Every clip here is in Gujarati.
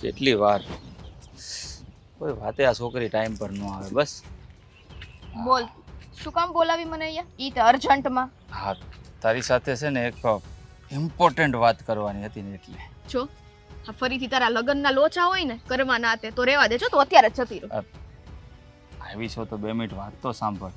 કેટલી વાર કોઈ વાતે આ છોકરી ટાઈમ પર ન આવે બસ. બોલ શું કામ બોલાવી મને અહીંયા ઈ તો અર્જન્ટમાં. હા તારી સાથે છે ને એક ઇમ્પોર્ટન્ટ વાત કરવાની હતી ને એટલે. જો હા ફરીથી તારા લગ્નના લોચા હોય ને કરવાના તે તો રહેવા દેજો તો અત્યારે જ જતી રહો. આવી છો તો 2 મિનિટ વાત તો સાંભળ.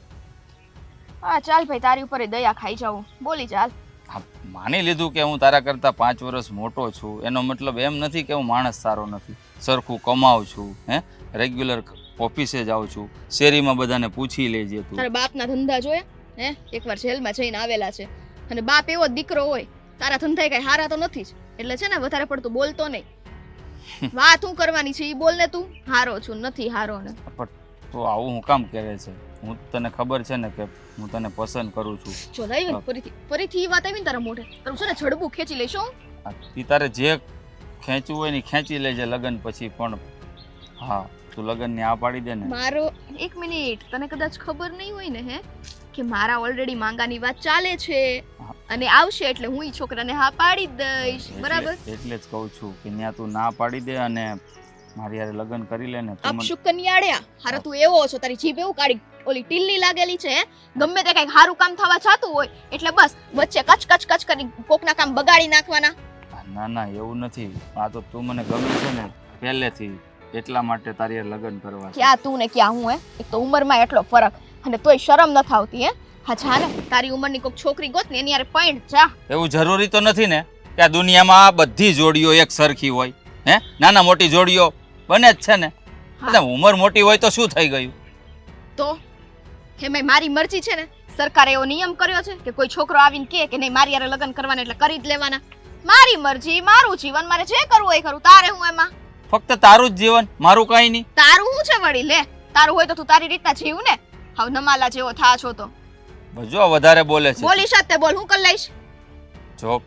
હા ચાલ ભાઈ તારી ઉપર દયા ખાઈ જાઉં બોલી ચાલ. હા માની લીધું કે હું તારા કરતાં 5 વર્ષ મોટો છું એનો મતલબ એમ નથી કે હું માણસ સારો નથી. સરખું કમાઉં છું હે રેગ્યુલર ઓફિસે જાઉં છું શેરીમાં બધાને પૂછી લેજે તું. તારા બાપના ધંધા જોયા હે એકવાર જેલમાં જઈને આવેલા છે અને બાપ એવો દીકરો હોય તારા ધંધા કઈ હારા તો નથી જ એટલે છે ને વધારે પડતું બોલતો નહીં. વાત હું કરવાની છે ઈ બોલ ને તું હારો છું નથી હારો ને. પણ તું આવું હું કામ કરે છે હું તને ખબર છે ને કે હું તને પસંદ કરું છું. જો લઈ ફરીથી ઈ વાત આવી ને તારા મોઢે તારું છે ને છડબું ખેંચી લઈશું. તી તારે જે ખેંચવું હોય ને ખેંચી લેજે લગન પછી પણ હા તું લગનની આ પાડી દે ને. મારો 1 મિનિટ તને કદાચ ખબર નહીં હોય ને હે કે મારા ઓલરેડી માંગાની વાત ચાલે છે અને આવશે એટલે હું ઈ છોકરાને હા પાડી દઈશ બરાબર. એટલે જ કહું છું કે ન્યા તું ના પાડી દે અને મારી યારે લગન કરી લે ને. અપશુક કન્યાળ્યા હારા તું એવો છો તારી જીભ એવું કાઢી ઓલી ટીલ્લી લાગેલી છે ગમે તે કઈક સારું કામ થવા જાતું હોય એટલે બસ વચ્ચે કચ કચ કચ કરી કોકના કામ બગાડી નાખવાના. ના ના એવું નથી આ તો તું મને ગમે છે ને પહેલેથી એટલા માટે તારી લગન કરવા. ક્યાં તું ને ક્યાં હું હે એક તો ઉંમરમાં એટલો ફરક અને તોય શરમ ન થાવતી હે. હા જા ને તારી ઉંમરની કોક છોકરી ગોત ને એની યારે પૈણ જા. એવું જરૂરી તો નથી ને કે આ દુનિયામાં બધી જોડીઓ એક સરખી હોય હે નાના મોટી જોડીઓ બને જ છે ને. ઉંમર મોટી હોય તો શું થઈ ગયું તો એમાં મારી મરજી છે ને સરકારે એવો નિયમ કર્યો છે કે કોઈ છોકરો આવીને કહે કે નહીં મારી યારે લગ્ન કરવાના એટલે કરી જ લેવાના. મારી મરજી મારું જીવન મારે જે કરવું હોય કરું તારે હું એમાં. ફક્ત તારું જ જીવન મારું કઈ નહીં. તારું શું છે વળી લે તારું હોય તો તું તારી રીતના જીવ ને. હાવ નમાલા જેવો થા છો તો જો વધારે બોલે છે. બોલી સાથે બોલ હું કરી લઈશ. જો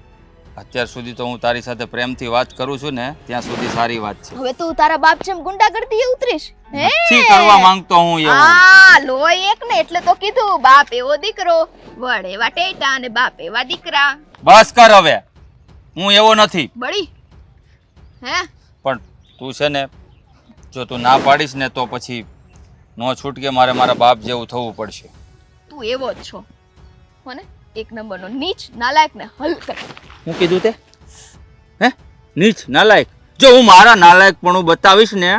અત્યાર સુધી તો હું તારી સાથે પ્રેમથી વાત કરું છું ને ત્યાં સુધી સારી વાત છે. હવે તું તારા બાપ જેમ ગુંડાગર્દી એ ઉતરીશ હે નથી કરવા માંગતો હું એવું. આ લોય એક ને એટલે તો કીધું બાપ એવો દીકરો વડ એવા ટેટા અને બાપ એવા દીકરા. બસ કર હવે હું એવો નથી. બળી હે પણ તું છે ને જો તું ના પાડીશ ને તો પછી નો છૂટકે મારે મારા બાપ જેવું થવું પડશે. તું એવો જ છો હોને એક નંબરનો નીચ નાલાયક ને હલક. હું કીધું તે હે નીચ નાલાયક. જો હું મારા નાલાયકપણું બતાવીશ ને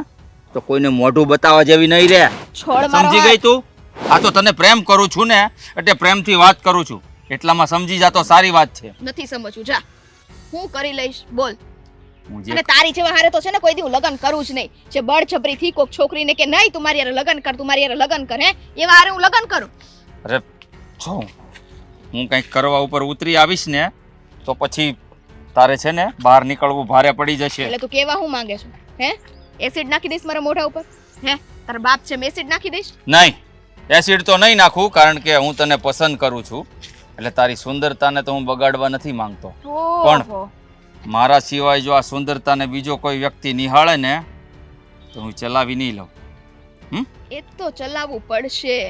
તો કોઈને મોઢું બતાવવા જેવી નહીં રહે. છોડ મારો સમજી ગઈ તું. આ તો તને પ્રેમ કરું છું ને એટલે પ્રેમથી વાત કરું છું એટલામાં સમજી જા તો સારી વાત છે. નથી સમજવું જા હું કરી લઈશ બોલ. હું અને તારી જેવા હારે તો છે ને કોઈ દી હું લગન કરું જ નહીં. જે બળજબરી થી કોક છોકરીને કે નહીં તું મારી હારે લગન કર તું મારી હારે લગન કર હે એવા હારે હું લગન કરું. અરે જો હું કંઈક કરવા ઉપર ઉતરી આવીશ ને તો પછી તારે છે ને બહાર નીકળવું ભારે પડી જશે. એટલે તું કેવા હું માંગે છો હે એસિડ નાખી દઈશ મારા મોઢા ઉપર હે તારા બાપ છે એસિડ નાખી દઈશ. નહીં એસિડ તો નહીં નાખું કારણ કે હું તને પસંદ કરું છું એટલે તારી સુંદરતાને તો હું બગાડવા નથી માંગતો. પણ મારા સિવાય જો આ સુંદરતાને બીજો કોઈ વ્યક્તિ નિહાળે ને તો હું ચલાવી નહીં લઉં. એ તો ચલાવવું પડશે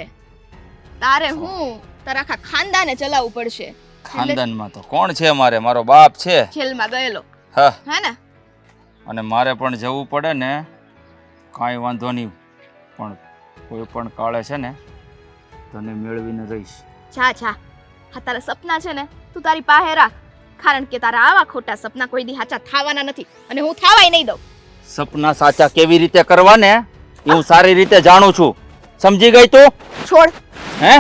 તારે હું તારા આખા ખાનદાને ચલાવવું પડશે. ખાનદાનમાં તો કોણ છે મારે મારો બાપ છે જેલમાં ગયેલો હા હે ને અને મારે પણ જવું પડે ને કાંઈ વાંધો નહીં પણ કોઈ પણ કાળે છે ને તને મેળવીને રહીશ. જા જા હા તારા સપના છે ને તું તારી પાસે રાખ કારણ કે તારા આવા ખોટા સપના કોઈ દી સાચા થવાના નથી અને હું થવાય નહીં દઉં. સપના સાચા કેવી રીતે કરવા ને હું સારી રીતે જાણું છું. સમજી ગઈ તું. છોડ હે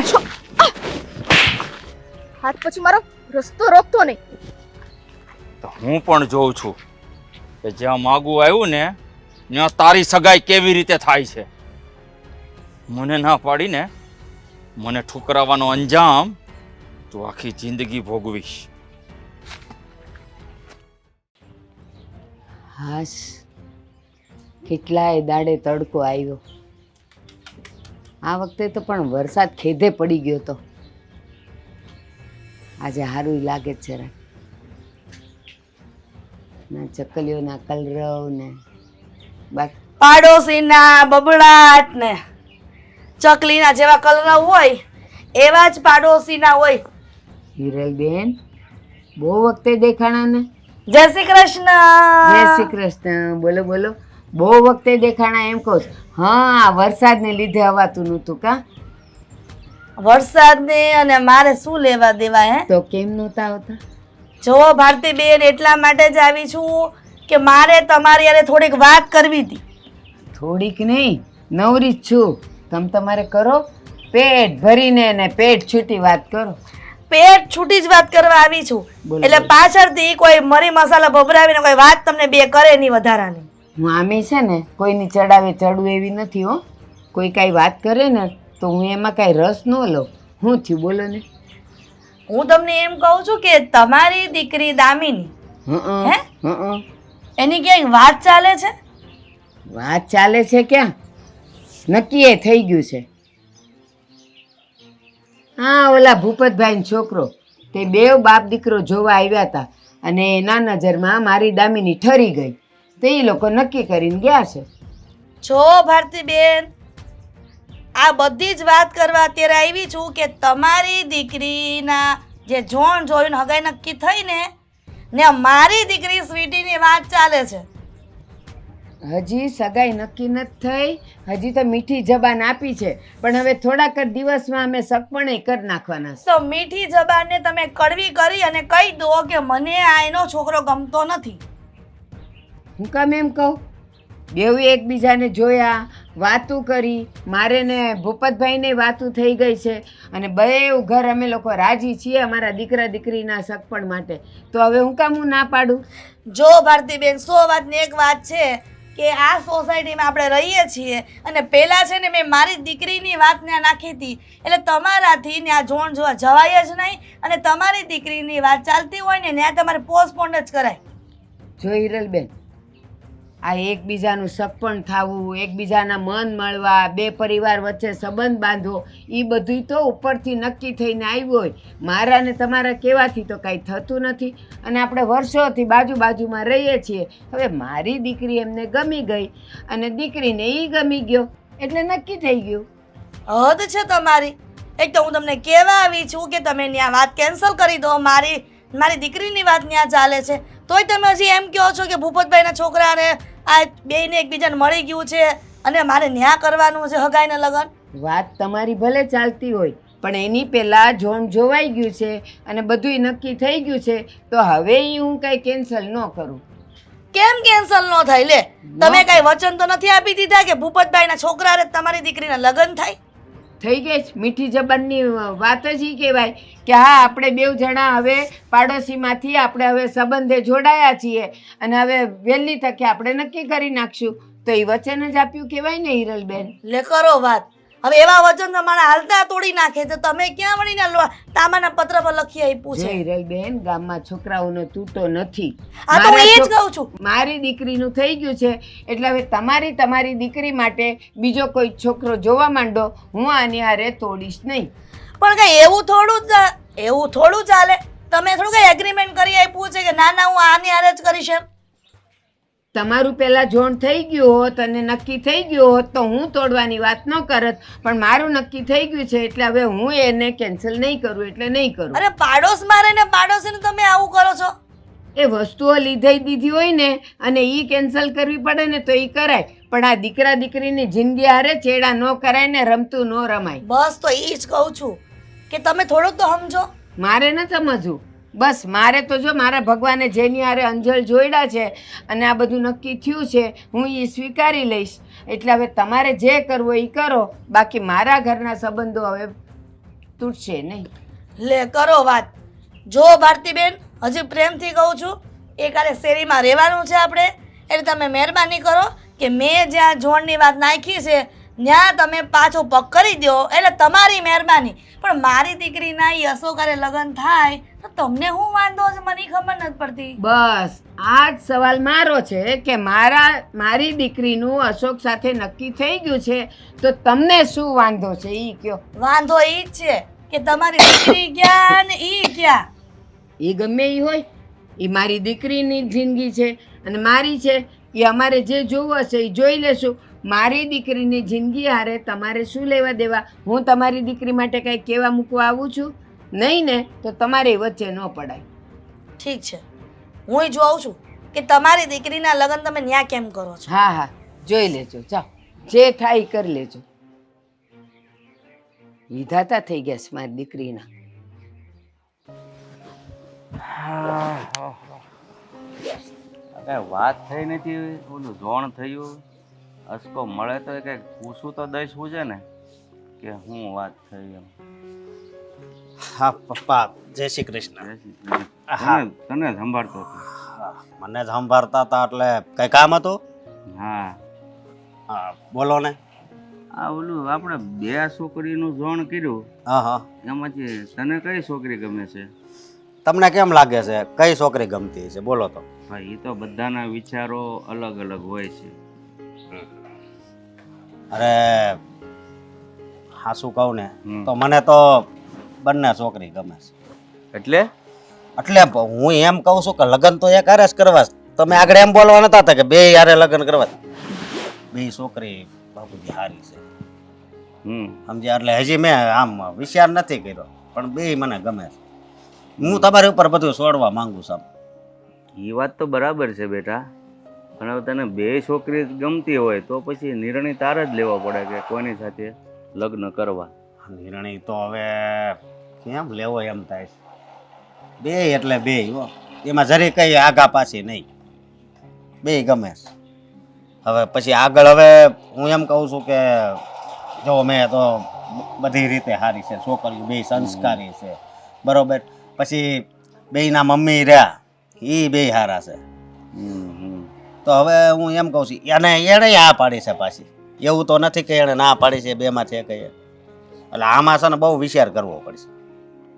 હાથ પછી મારો રસ્તો રોકતો નહીં. તો હું પણ જોઉં છું કે જ્યાં માગું આવ્યું ને ત્યાં તારી સગાઈ કેવી રીતે થાય છે. મને ના પાડીને મને ઠુકરાવાનો અંજામ તું આખી જિંદગી ભોગવીશ. હાશ કેટલાય દાડે તડકો આવ્યો. આ વખતે તો પણ વરસાદ ખેધે પડી ગયો તો આજે સારું લાગે છે રે. ના ચકલીઓના કલરવ ને પાડોશીના બબડાટ ને ચકલીના જેવા કલરવ હોય એવા જ પાડોશીના હોય. હિરલબેન બહુ વખતે દેખાણા ને જય શ્રી કૃષ્ણ. જય શ્રી કૃષ્ણ. બોલો બોલો. બહુ વખતે દેખાણા એમ કહો છો. હા, આ વરસાદને લીધે અવાતું નહોતું કા? વરસાદને અને મારે શું લેવા દેવા હે? તો કેમ નહોતા આવતા? જો ભારતીબેન, એટલા માટે જ આવી છું કે મારે તમારી હારે થોડીક વાત કરવી હતી. થોડીક નહીં, નવરી જ છું. તમારે કરો, પેટ ભરીને ને પેટ છૂટી વાત કરો. પેટ છૂટી જ વાત કરવા આવી છું. બોલો, એટલે બોલો. પાછળથી કોઈ મરી મસાલા ભભરાવીને કોઈ વાત તમને બે કરે નહીં વધારાની. હું આમે છે ને કોઈની ચડાવે ચડવું એવી નથી હો. કોઈ કાંઈ વાત કરે ને તો હું એમાં કાંઈ રસ ન લઉં. હું થયું બોલો ને. હું તમને એમ કહું છું કે તમારી દીકરી દામિની, હં, હે? હં. એની ક્યાંક વાત ચાલે છે? વાત ચાલે છે ક્યાં? નક્કી એ થઈ ગયું છે. હા, ઓલા ભૂપતભાઈનો છોકરો તે બેવ બાપ દીકરો જોવા આવ્યા હતા અને એના નજરમાં મારી દામિની ઠરી ગઈ. તો એ લોકો નક્કી કરીને ગયા છે. જો ભારતીબેન, આ બધી જ વાત કરવા અત્યારે આવી છું કે તમારી દીકરીના જે જોણ જોઈને હગાઈ નક્કી થઈ ને મારી દીકરી સ્વીટીની વાત ચાલે છે. હજી સગાઈ નક્કી નથી થઈ. હજી તો મીઠી જબાન આપી છે, પણ હવે થોડાક જ દિવસમાં અમે સગપણે કરી નાખવાના છે. તો મીઠી જબાનને તમે કડવી કરી અને કહી દો કે મને આ એનો છોકરો ગમતો નથી. હું કામ એમ કહું? બેઉ એકબીજાને જોયા, વાતું કરી. મારે ને ભૂપતભાઈને વાતું થઈ ગઈ છે અને બેઉ ઘર અમે લોકો રાજી છીએ અમારા દીકરા દીકરીના સગપણ માટે. તો હવે હું કામ હું ના પાડું? જો ભારતીબેન, 100 વાતની એક વાત છે કે આ સોસાયટીમાં આપણે રહીએ છીએ અને પહેલાં છે ને મેં મારી દીકરીની વાત ત્યાં નાખી હતી. એટલે તમારાથી ત્યાં જોણ જોવા જવાય જ નહીં અને તમારી દીકરીની વાત ચાલતી હોય ને ત્યાં તમારે પોસ્ટપોન જ કરાય. જો હિરલબેન, આ એકબીજાનું સગપણ થવું, એકબીજાના મન મળવા, બે પરિવાર વચ્ચે સંબંધ બાંધવો, એ બધું તો ઉપરથી નક્કી થઈને આવ્યું હોય. મારા ને તમારા કહેવાથી તો કાંઈ થતું નથી અને આપણે વર્ષોથી બાજુમાં રહીએ છીએ. હવે મારી દીકરી એમને ગમી ગઈ અને દીકરીને એ ગમી ગયો એટલે નક્કી થઈ ગયું. હદ છે તમારી. એક તો હું તમને કહેવા આવી છું કે તમે ત્યાં વાત કેન્સલ કરી દો. મારી દીકરીની વાત ત્યાં ચાલે છે તોય તમે હજી એમ કહો છો કે ભૂપતભાઈના છોકરાને આ બેયને એકબીજાને મળી ગયું છે અને મારે ન્યા કરવાનું છે હગાઈને લગન. વાત તમારી ભલે ચાલતી હોય પણ એની પહેલાં જોણ જોવાઈ ગયું છે અને બધુંય નક્કી થઈ ગયું છે. તો હવે એ હું કાંઈ કેન્સલ ન કરું. કેમ કેન્સલ ન થાય? લે, તમે કાંઈ વચન તો નથી આપી દીધા કે ભૂપતભાઈના છોકરાને તમારી દીકરીના લગન થાય? થઈ ગઈ જ. મીઠી જબાનની વાત જ એ કહેવાય કે હા, આપણે બેઉ જણા હવે પાડોશીમાંથી આપણે હવે સંબંધે જોડાયા છીએ અને હવે વહેલી તકે આપણે નક્કી કરી નાખશું. તો એ વચન જ આપ્યું કહેવાય ને હિરલબેન. લે કરો વાત. હવે એવા વચન તમારા હાલતા તોડી નાખે તો તમે ક્યાં વળીને તાંબાના પત્ર પર લખી આપ્યું જો છે? હિરલબેન, ગામમાં છોકરાઓનો તૂટો નથી. આ તો હું એ જ કહું છું. મારી દીકરીનું થઈ ગયું છે એટલે હવે તમારી દીકરી માટે બીજો કોઈ છોકરો જોવા માંડો. હું આની હારે તોડીશ નહીં. પણ કઈ એવું થોડું ચાલે. તમે થોડું કઈ એગ્રીમેન્ટ કરી આપ્યું છે કે ના ના હું આની હારે જ કરીશ એમ? તમારું પહેલાં જોણ થઈ ગયું હોત અને નક્કી થઈ ગયું હોત તો હું તોડવાની વાત ન કરત, પણ મારું નક્કી થઈ ગયું છે એટલે હવે હું એને કેન્સલ નહીં કરું એટલે નહીં કરું. અરે પાડોશમાં રહીને પાડોશીને તમે આવું કરો છો? એ વસ્તુઓ લીધી દીધી હોય ને અને એ કેન્સલ કરવી પડે ને તો એ કરાય, પણ આ દીકરા દીકરીની જિંદગી હારે ચેડા ન કરાય ને રમતું ન રમાય. બસ તો એ જ કહું છું કે તમે થોડુંક તો સમજો. મારે ન સમજવું. બસ મારે તો જો મારા ભગવાને જેની હારે અંજળ જોડ્યા છે અને આ બધું નક્કી થયું છે હું એ સ્વીકારી લઈશ. એટલે હવે તમારે જે કરવું એ કરો, બાકી મારા ઘરના સંબંધો હવે તૂટશે નહીં. લે કરો વાત. જો ભારતીબેન, હજી પ્રેમથી કહું છું, એ કાલે શેરીમાં રહેવાનું છે આપણે. એટલે તમે મહેરબાની કરો કે મેં જ્યાં જોણની વાત નાખી છે ત્યાં તમે પાછો પગ કરી દો. એટલે તમારી મહેરબાની. પણ મારી દીકરીના એ અશોકારે લગ્ન થાય તો તમને શું વાંધો છે? મને ખબર નથી પડતી. બસ આ જ સવાલ મારો છે કે મારી દીકરીનું અશોક સાથે નક્કી થઈ ગયું છે તો તમને શું વાંધો છે એ કયો. વાંધો એ જ છે કે તમારી દીકરી ક્યાં ને ઈ ક્યાં. એ ગમે એ હોય, એ મારી દીકરીની જિંદગી છે અને મારી છે. એ અમારે જે જોવું હશે એ જોઈ લેશું. મારી દીકરીની જિંદગી હારે તમારે શું લેવા દેવા? હું તમારી દીકરી માટે કંઈ કહેવા મૂકવા આવું છું નહીં ને, તો તમારે વચ્ચે ન પડાય. ઠીક છે, હુંય જોઉં છું કે તમારી દીકરીના લગ્ન તમે ન્યા કેમ કરો છો. હા હા જોઈ લેજો જાઓ જે થાય એ કરી લેજો. વિધાતા થઈ ગયા છે મારી દીકરીના. કઈ વાત થઈ નથી, ઓલું જોણ થયું, અસકો મળે તો કઈક પૂછવું તો દઈશું છે ને કે શું વાત થઈ એમ. હા પપ્પા જય શ્રી કૃષ્ણ. હા. તને સંભાળતો હતો. મને જ સંભાળતા હતા એટલે કઈ કામ હતું? હા, હા બોલો ને. આ ઓલું આપણે બે છોકરીનું જોણ કર્યું, હા હા. એમાંથી તને કઈ છોકરી ગમે છે? તમને કેમ લાગે છે કઈ છોકરી ગમતી છે બોલો તો? ભાઈ એ તો બધાના વિચારો અલગ અલગ હોય છે. અરે હા શું કહું ને હમ. તો મને તો બંને છોકરી ગમે છે. એટલે એટલે હું એમ કહું છું કે લગ્ન તો એક હારે જ કરવા છે. તમે આગળ એમ બોલવા નતા હતા કે બે હારે લગ્ન કરવા છે. બે છોકરી બાપુજી હારી છે સમજ્યા. એટલે હજી મેં આમ વિચાર નથી કર્યો પણ બે મને ગમે છે. હું તમારી ઉપર બધું છોડવા માંગુ છું. એ વાત તો બરાબર છે બેટા, પણ હવે તને બે છોકરી ગમતી હોય તો પછી નિર્ણય તારે જ લેવો પડે કે કોની સાથે લગ્ન કરવા. નિર્ણય તો હવે કેમ લેવો એમ થાય છે. બે એટલે બે હો, એમાં જરી કઈ આગા પાછી નહીં, બે ગમે છે. હવે પછી આગળ હવે હું એમ કહું છું કે જો મેં તો બધી રીતે સારી છે છોકરીઓ, બે સંસ્કારી છે બરોબર. પછી બેયના મમ્મી રહ્યા એ બે સારા છે. તો હવે હું એમ કહું છું એને આ પાડી છે પાછી, એવું તો નથી કે એને ના પાડી છે બેમાં છે કઈ. એટલે આમાં છે ને બહુ વિચાર કરવો પડશે.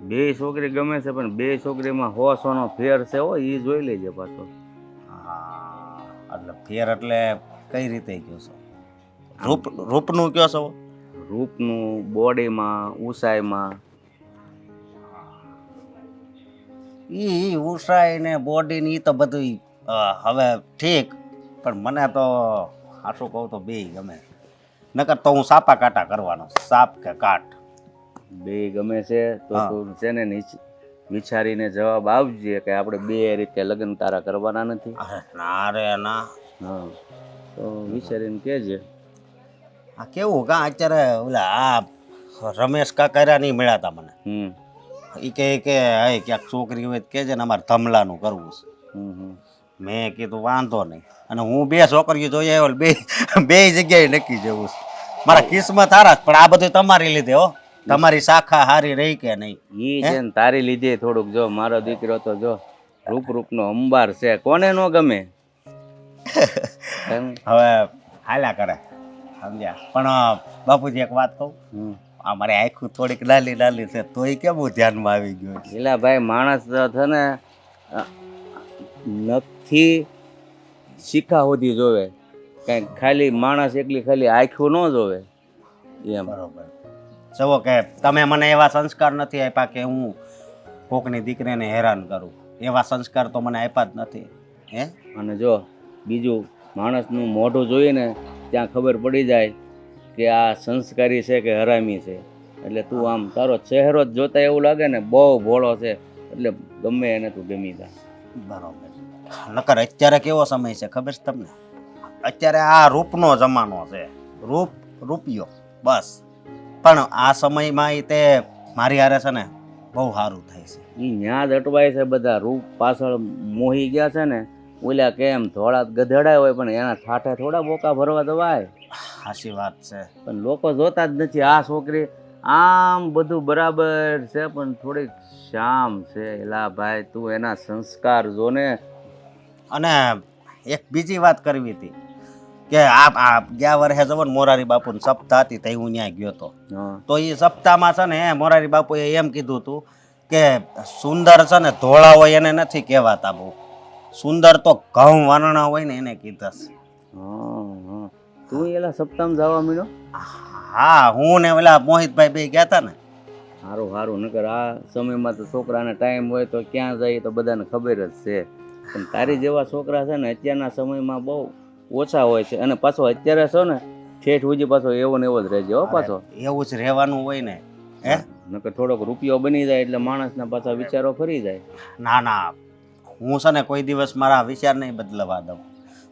બે છોકરી ગમે છે પણ બે છોકરીમાં 100 ફેર છે હો, એ જોઈ લેજે પાછો. હા એટલે ફેર એટલે કઈ રીતે કહો છો? રૂપનું કહો છો? રૂપનું, બોડીમાં, ઊંચાઈમાં. ઈ ઊંચાઈ ને બોડી ને ઈ તો બધું હવે ઠીક, પણ મને તો સાચું કહું તો બે ગમે. નકર તો હું સાપા કાંટા કરવાનો, સાપ કે કાટ. બે ગમે છે તો હા. તું છે ને વિચારીને જવાબ આપજે કે આપણે બે રીતે લગ્ન તારા કરવાના નથી. અરે ના રે ના. હા, તો વિચારીને કહેજે. આ કેવું કા અત્યારે ઓલા આ રમેશ કાકા નહીં મળ્યા મને. એ કે હે ક્યાંક છોકરી હોય કે છે ને અમારે ધમલાનું કરવું છે. મેં કીધું વાંધો નહીં. અને હું બે છોકરીઓ જોઈ આવ્યો, બે જગ્યાએ નક્કી જવું છે. મારા કિસ્મત હારા જ, પણ આ બધું તમારી લીધે હો. તમારી શાખા હારી રહી કે નહીં? ઈ છે ને તારી લીધે થોડુંક. જો મારો દીકરો તો જો રૂપનો અંબાર છે, કોને નો ગમે. એમ? હવે હાલ્યા કરે સમજ્યા. પણ બાપુજી એક વાત કહું, અમારે આખું થોડીક લાલી લાલી છે તોય કેમ હું ધ્યાનમાં આવી ગયો. એલા ભાઈ, માણસ તો છે ને નખથી શીખા સુધી જોવે, કઈ ખાલી માણસ એકલી ખાલી આખું ન જોવે એમ. બરોબર. જુઓ કે તમે મને એવા સંસ્કાર નથી આપ્યા કે હું કોકની દીકરીને હેરાન કરું. એવા સંસ્કાર તો મને આપ્યા જ નથી. હે અને જો બીજું, માણસનું મોઢું જોઈને ત્યાં ખબર પડી જાય કે આ સંસ્કારી છે કે હરામી છે. એટલે તું આમ તારો ચહેરો જ જોતા એવું લાગે ને બહુ ભોળો છે, એટલે ગમે એને તું ગમી જા. બરોબર. નકર અત્યારે કેવો સમય છે ખબર છે તમને? અત્યારે આ રૂપનો જમાનો છે. રૂપિયો બસ. પણ આ સમયમાં તે મારી હારે છે ને બહુ સારું થાય છે. એ ન્યા જ અટવાય છે બધા. રૂપ પાછળ મોહી ગયા છે ને. ઓલા કેમ થોડા ગધેડા હોય પણ એના ઠાઠા થોડા બોકા ભરવા દવાય. સાચી વાત છે. પણ લોકો જોતા જ નથી. આ છોકરી આમ બધું બરાબર છે પણ થોડીક શામ છે. એલા ભાઈ, તું એના સંસ્કાર જો ને. અને એક બીજી વાત કરવી હતી કે આ ગયા વર્ષે જવો ને મોરારી બાપુની સપ્તાહ હતી તઈ હું ત્યાં ગયો હતો. તો એ સપ્તાહમાં છે ને મોરારી બાપુએ એમ કીધું હતું કે સુંદર છે ને ધોળા હોય એને નથી કહેવાતા બહુ. સુંદર તો ઘઉં વાનણા હોય ને એને કીધા છે. તું એલા સપ્તાહમાં જવા મળ્યો? હા, હું ને ઓલા મોહિતભાઈ બે ગયા હતા ને. સારું સારું. નકર આ સમયમાં તો છોકરાને ટાઈમ હોય તો ક્યાં જાય તો બધાને ખબર જ છે. પણ તારી જેવા છોકરા છે ને અત્યારના સમયમાં બહુ ઓછા હોય છે. અને પાછો અત્યારે છો ને ઠેઠ ઉજી પાછો એવો ને એવો જ રહેજે હો પાછો. એવું જ રહેવાનું હોય ને. હે નકર થોડોક રૂપિયો બની જાય એટલે માણસના પાછા વિચારો ફરી જાય. ના ના, હું છે ને કોઈ દિવસ મારા વિચાર નહીં બદલવા દઉં,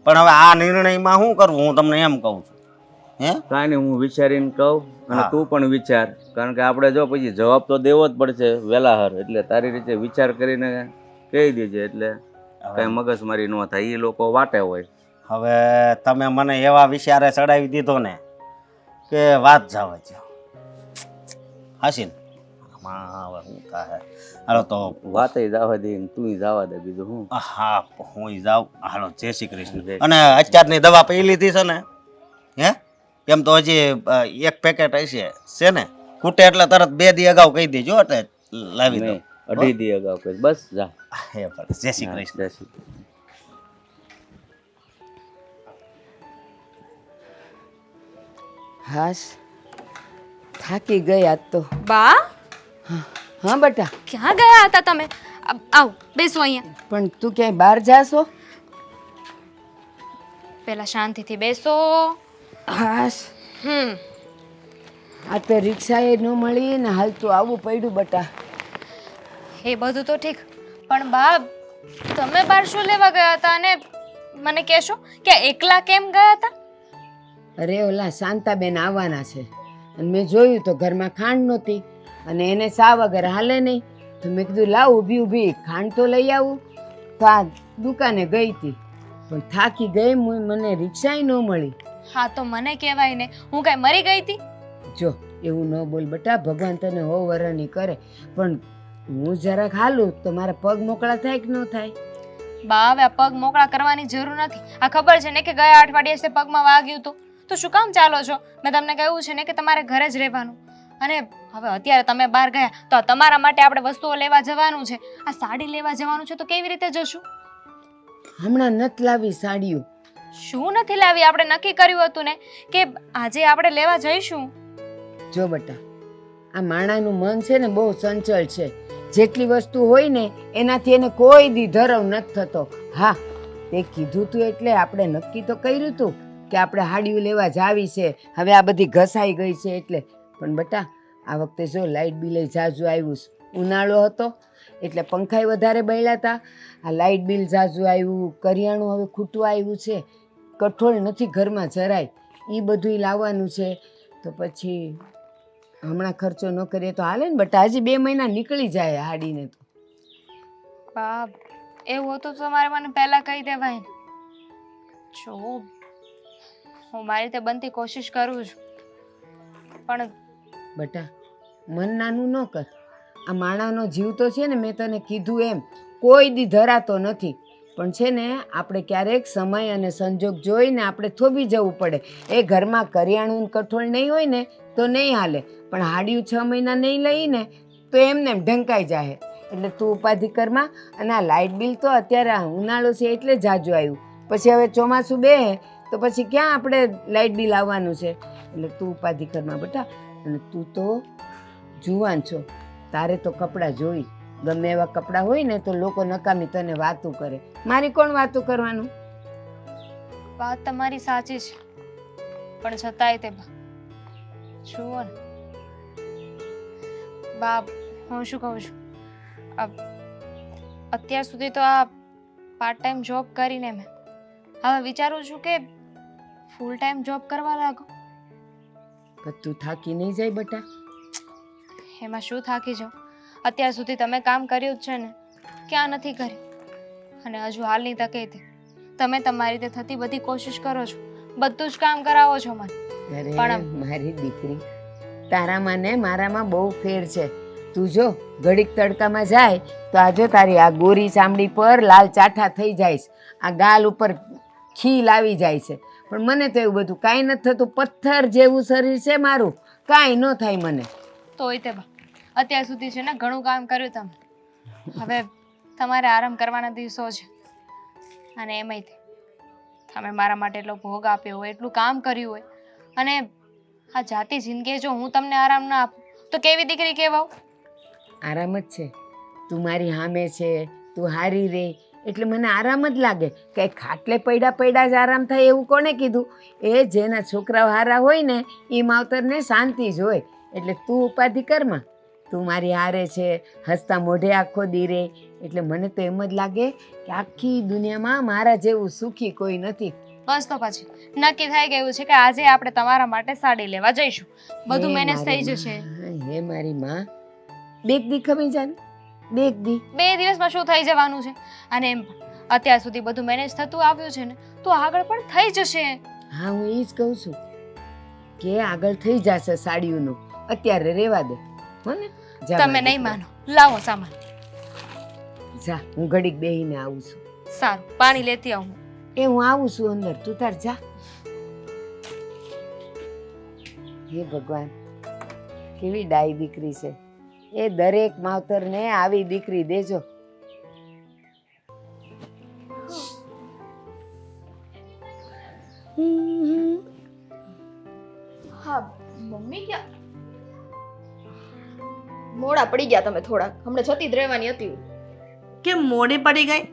પણ હવે આ નિર્ણયમાં શું કરવું હું તમને એમ કહું છું. હે કાંઈ નહીં, હું વિચારીને કહું અને હા. તું પણ વિચાર, કારણ કે આપણે જો પછી જવાબ તો દેવો જ પડશે વેલાહર, એટલે તારી રીતે વિચાર કરીને કહી દેજે, એટલે કાંઈ મગજમારી ન થાય. એ લોકો વાટે હોય. હવે તમે મને એવા વિચારે ચડાવી દીધો ને કે વાત જવા દો. હાસીન આમાં હવે શું થાય? હાલો તો વાતે જવા દે ને તું જવા દે, બીજું હું. હા હું જાઉં. હાલો જય શ્રી કૃષ્ણ. અને અત્યારની દવા પી લીધી છે ને? હે એમ તો હજી એક પેકેટ હશે છે ને, ખૂટે એટલે તરત 2 દી અગાઉ કહી દેજો એટલે લાવી દઉં. નહીં, 2.5 દી અગાઉ કહીશ. બસ જા. હે ભલે. જય શ્રી કૃષ્ણ. જય શ્રી કૃષ્ણ. હાશ, થાકી ગઈ આજ તો. બા હા બેટા, ક્યાં ગયા હતા તમે? આવ બેસો અહીંયા. પણ તું ક્યાંય બહાર જાશો? પેલા શાંતિથી બેસો. હાશ, હમ આ તો રિક્ષાએ ન મળી ને હાલ તો આવવું પડ્યું બેટા. એ બધું તો ઠીક, પણ બા તમે બહાર શું લેવા ગયા હતા અને મને કહેશો કે એકલા કેમ ગયા હતા? અરે ઓલા શાંતાબેન આવવાના છે અને મેં જોયું તો ઘરમાં ખાંડ નહોતી અને એને ચા વગર હાલે નહીં, તો મેં કીધું લાવ ઊભી ઊભી ખાંડ તો લઈ આવું. તો આ દુકાને ગઈ હતી પણ થાકી ગઈ, મને રિક્ષાય ન મળી. હા તો મને કહેવાય ને, હું કાંઈ મરી ગઈ હતી? જો એવું ન બોલ બેટા, ભગવાન તને હો વરણી કરે, પણ હું જરાક હાલું તો મારા પગ મોકળા થાય કે ન થાય? બા હવે આ પગ મોકળા કરવાની જરૂર નથી. આ ખબર છે ને કે ગયા અઠવાડિયે છે પગમાં વાગ્યું હતું, તો શું કામ ચાલો છો? મેં તમને કહ્યું છે ને કે તમારે ઘરે જ રહેવાનું. અને હવે અત્યારે તમે બહાર ગયા તો તમારા માટે આપણે વસ્તુઓ લેવા જવાનું છે. આ સાડી લેવા જવાનું છે તો કેવી રીતે જશું? હમણાં નથી લાવી સાડીઓ. શું નથી લાવી? આપણે નક્કી કર્યું હતું ને કે આજે આપણે લેવા જઈશું. જો બેટા, આ માણાનું મન છે ને બહુ ચંચળ છે. જેટલી વસ્તુ હોય ને એનાથી એને કોઈ દી ધરવ નથી થતો. હા, તે કીધું તું એટલે આપણે નક્કી તો કર્યું તું કે આપણે હાડીઓ લેવા જાવી છે. હવે આ બધી ઘસાઈ ગઈ છે એટલે. પણ બેટા આ વખતે જો લાઇટ બિલ ઝાઝું આવ્યું છે. ઉનાળો હતો એટલે પંખાય વધારે બળ્યા હતા. આ લાઇટ બિલ ઝાઝું આવ્યું, કરિયાણું હવે ખૂટવા આવ્યું છે, કઠોળ નથી ઘરમાં જરાય, એ બધું લાવવાનું છે. તો પછી હમણાં ખર્ચો ન કરીએ તો હાલે ને બેટા? હજી 2 મહિના નીકળી જાય હાડીને તો. બાપ એવું હતું તો તમારે મને પહેલા કહી દેવાય ને. જો હું મારી રીતે બનતી કોશિશ કરું છું, પણ બેટા મન નાનું ન કર. આ માણાનો જીવ તો છે ને, મેં તને કીધું એમ કોઈ દી ધરાતો નથી. પણ છે ને આપણે ક્યારેક સમય અને સંજોગ જોઈને આપણે થોભી જવું પડે. એ ઘરમાં કરિયાણું કઠોળ નહીં હોય ને તો નહીં હાલે, પણ હાડિયું 6 મહિના નહીં લઈને તો એમને એમ ઢંકાઈ જાય. એટલે તું ઉપાધિ કરમાં. અને આ લાઇટ બિલ તો અત્યારે ઉનાળો છે એટલે જાજુ આવ્યું, પછી હવે ચોમાસું બે તો પછી ક્યાં આપણે લાઇટ બિલ આવવાનું છે? એટલે તું ઉપાધિ કરમાં બેટા. અને તું તો જુવાન છો, તારે તો કપડાં જોઈ. ગમે એવા કપડાં હોય ને તો લોકો નકામી તને વાતું કરે. મારી કોણ વાતું કરવાનું? વાત તમારી સાચી છે, પણ છતાંય તે જુઓ ને બાપ, હું શું કહું છું, અત્યાર સુધી તો આ પાર્ટ ટાઈમ જોબ કરીને મેં હવે વિચારું છું કે ફૂલ ટાઈમ જોબ કરવા લાગો. પણ તું થાકી નહીં જાય બેટા? એમાં શું થાકી જાઉં? અત્યાર સુધી તમે કામ કર્યું જ છે ને, ક્યાં નથી કર્યું? અને હજુ હાલની તકે તમે તમારી રીતે થતી બધી કોશિશ કરો છો, બધું જ કામ કરાવો છો મને. અરે પણ મારી દીકરી, તારામાં ને મારામાં બહુ ફેર છે. તું જો ઘડીક તડકામાં જાય તો આ જો તારી આ ગોરી ચામડી પર લાલ ચાઠા થઈ જાય છે, આ ગાલ ઉપર ખીલ આવી જાય છે. પણ મને તો એવું બધું કાંઈ નથી થતું. પથ્થર જેવું શરીર છે મારું, કાંઈ ન થાય મને. તોય તે અત્યાર સુધી છે ને ઘણું કામ કર્યું તમે. હવે તમારે આરામ કરવાના દિવસો છે. અને એમાંય તમે મારા માટે એટલો ભોગ આપ્યો હોય, એટલું કામ કર્યું હોય, અને આ જાતિ જિંદગી જો હું તમને આરામ ના આપું તો કેવી દીકરી કહેવાઉં? આરામ જ છે. તું મારી સામે છે, તું હારી રે એટલે મને આરામ જ લાગે. કંઈ ખાટલે પડ્યા જ આરામ થાય એવું કોણે કીધું? એ જેના છોકરાઓ હારા હોય ને એ માવતરને શાંતિ જ હોય. એટલે તું ઉપાધિ કરમાં. તું મારી હારે છે, હસતા મોઢે આખો દી રહે, એટલે મને તો એમ જ લાગે કે આખી દુનિયામાં મારા જેવું સુખી કોઈ નથી. બસ તો પછી નક્કી થઈ ગયું છે કે આજે આપણે તમારા માટે સાડી લેવા જઈશું. બધું હે મેનેજ થઈ મારી જશે. માં, હે મારી માં, બેગ દી ખમી જાય ને, બેગ દી. 2 દિવસમાં શું થઈ જવાનું છે? અને એમ પણ અત્યાર સુધી બધું મેનેજ થતું આવ્યું છે ને, તો આગળ પણ થઈ જશે. હા, હું એ જ કહું છું કે આગળ થઈ જશે સાડીઓનું, અત્યારે રેવા દે. હો ને? જા તમે મારી નહીં દીકરી. માનો, લાવો સામાન. જા, હું ઘડીક બેહીને આવું છું. સારું, પાણી લેતી આવું. એ હું આવું છું અંદર, તું તાર જા. હે ભગવાન, કેવી ડાઈ દીકરી છે. એ દરેક માવતરને આવી દીકરી દેજો. હા મમ્મી ક્યાં મોડા પડી ગયા તમે થોડાક, હમણાં જતી જ રહેવાની હતી. કેમ મોડી પડી ગઈ?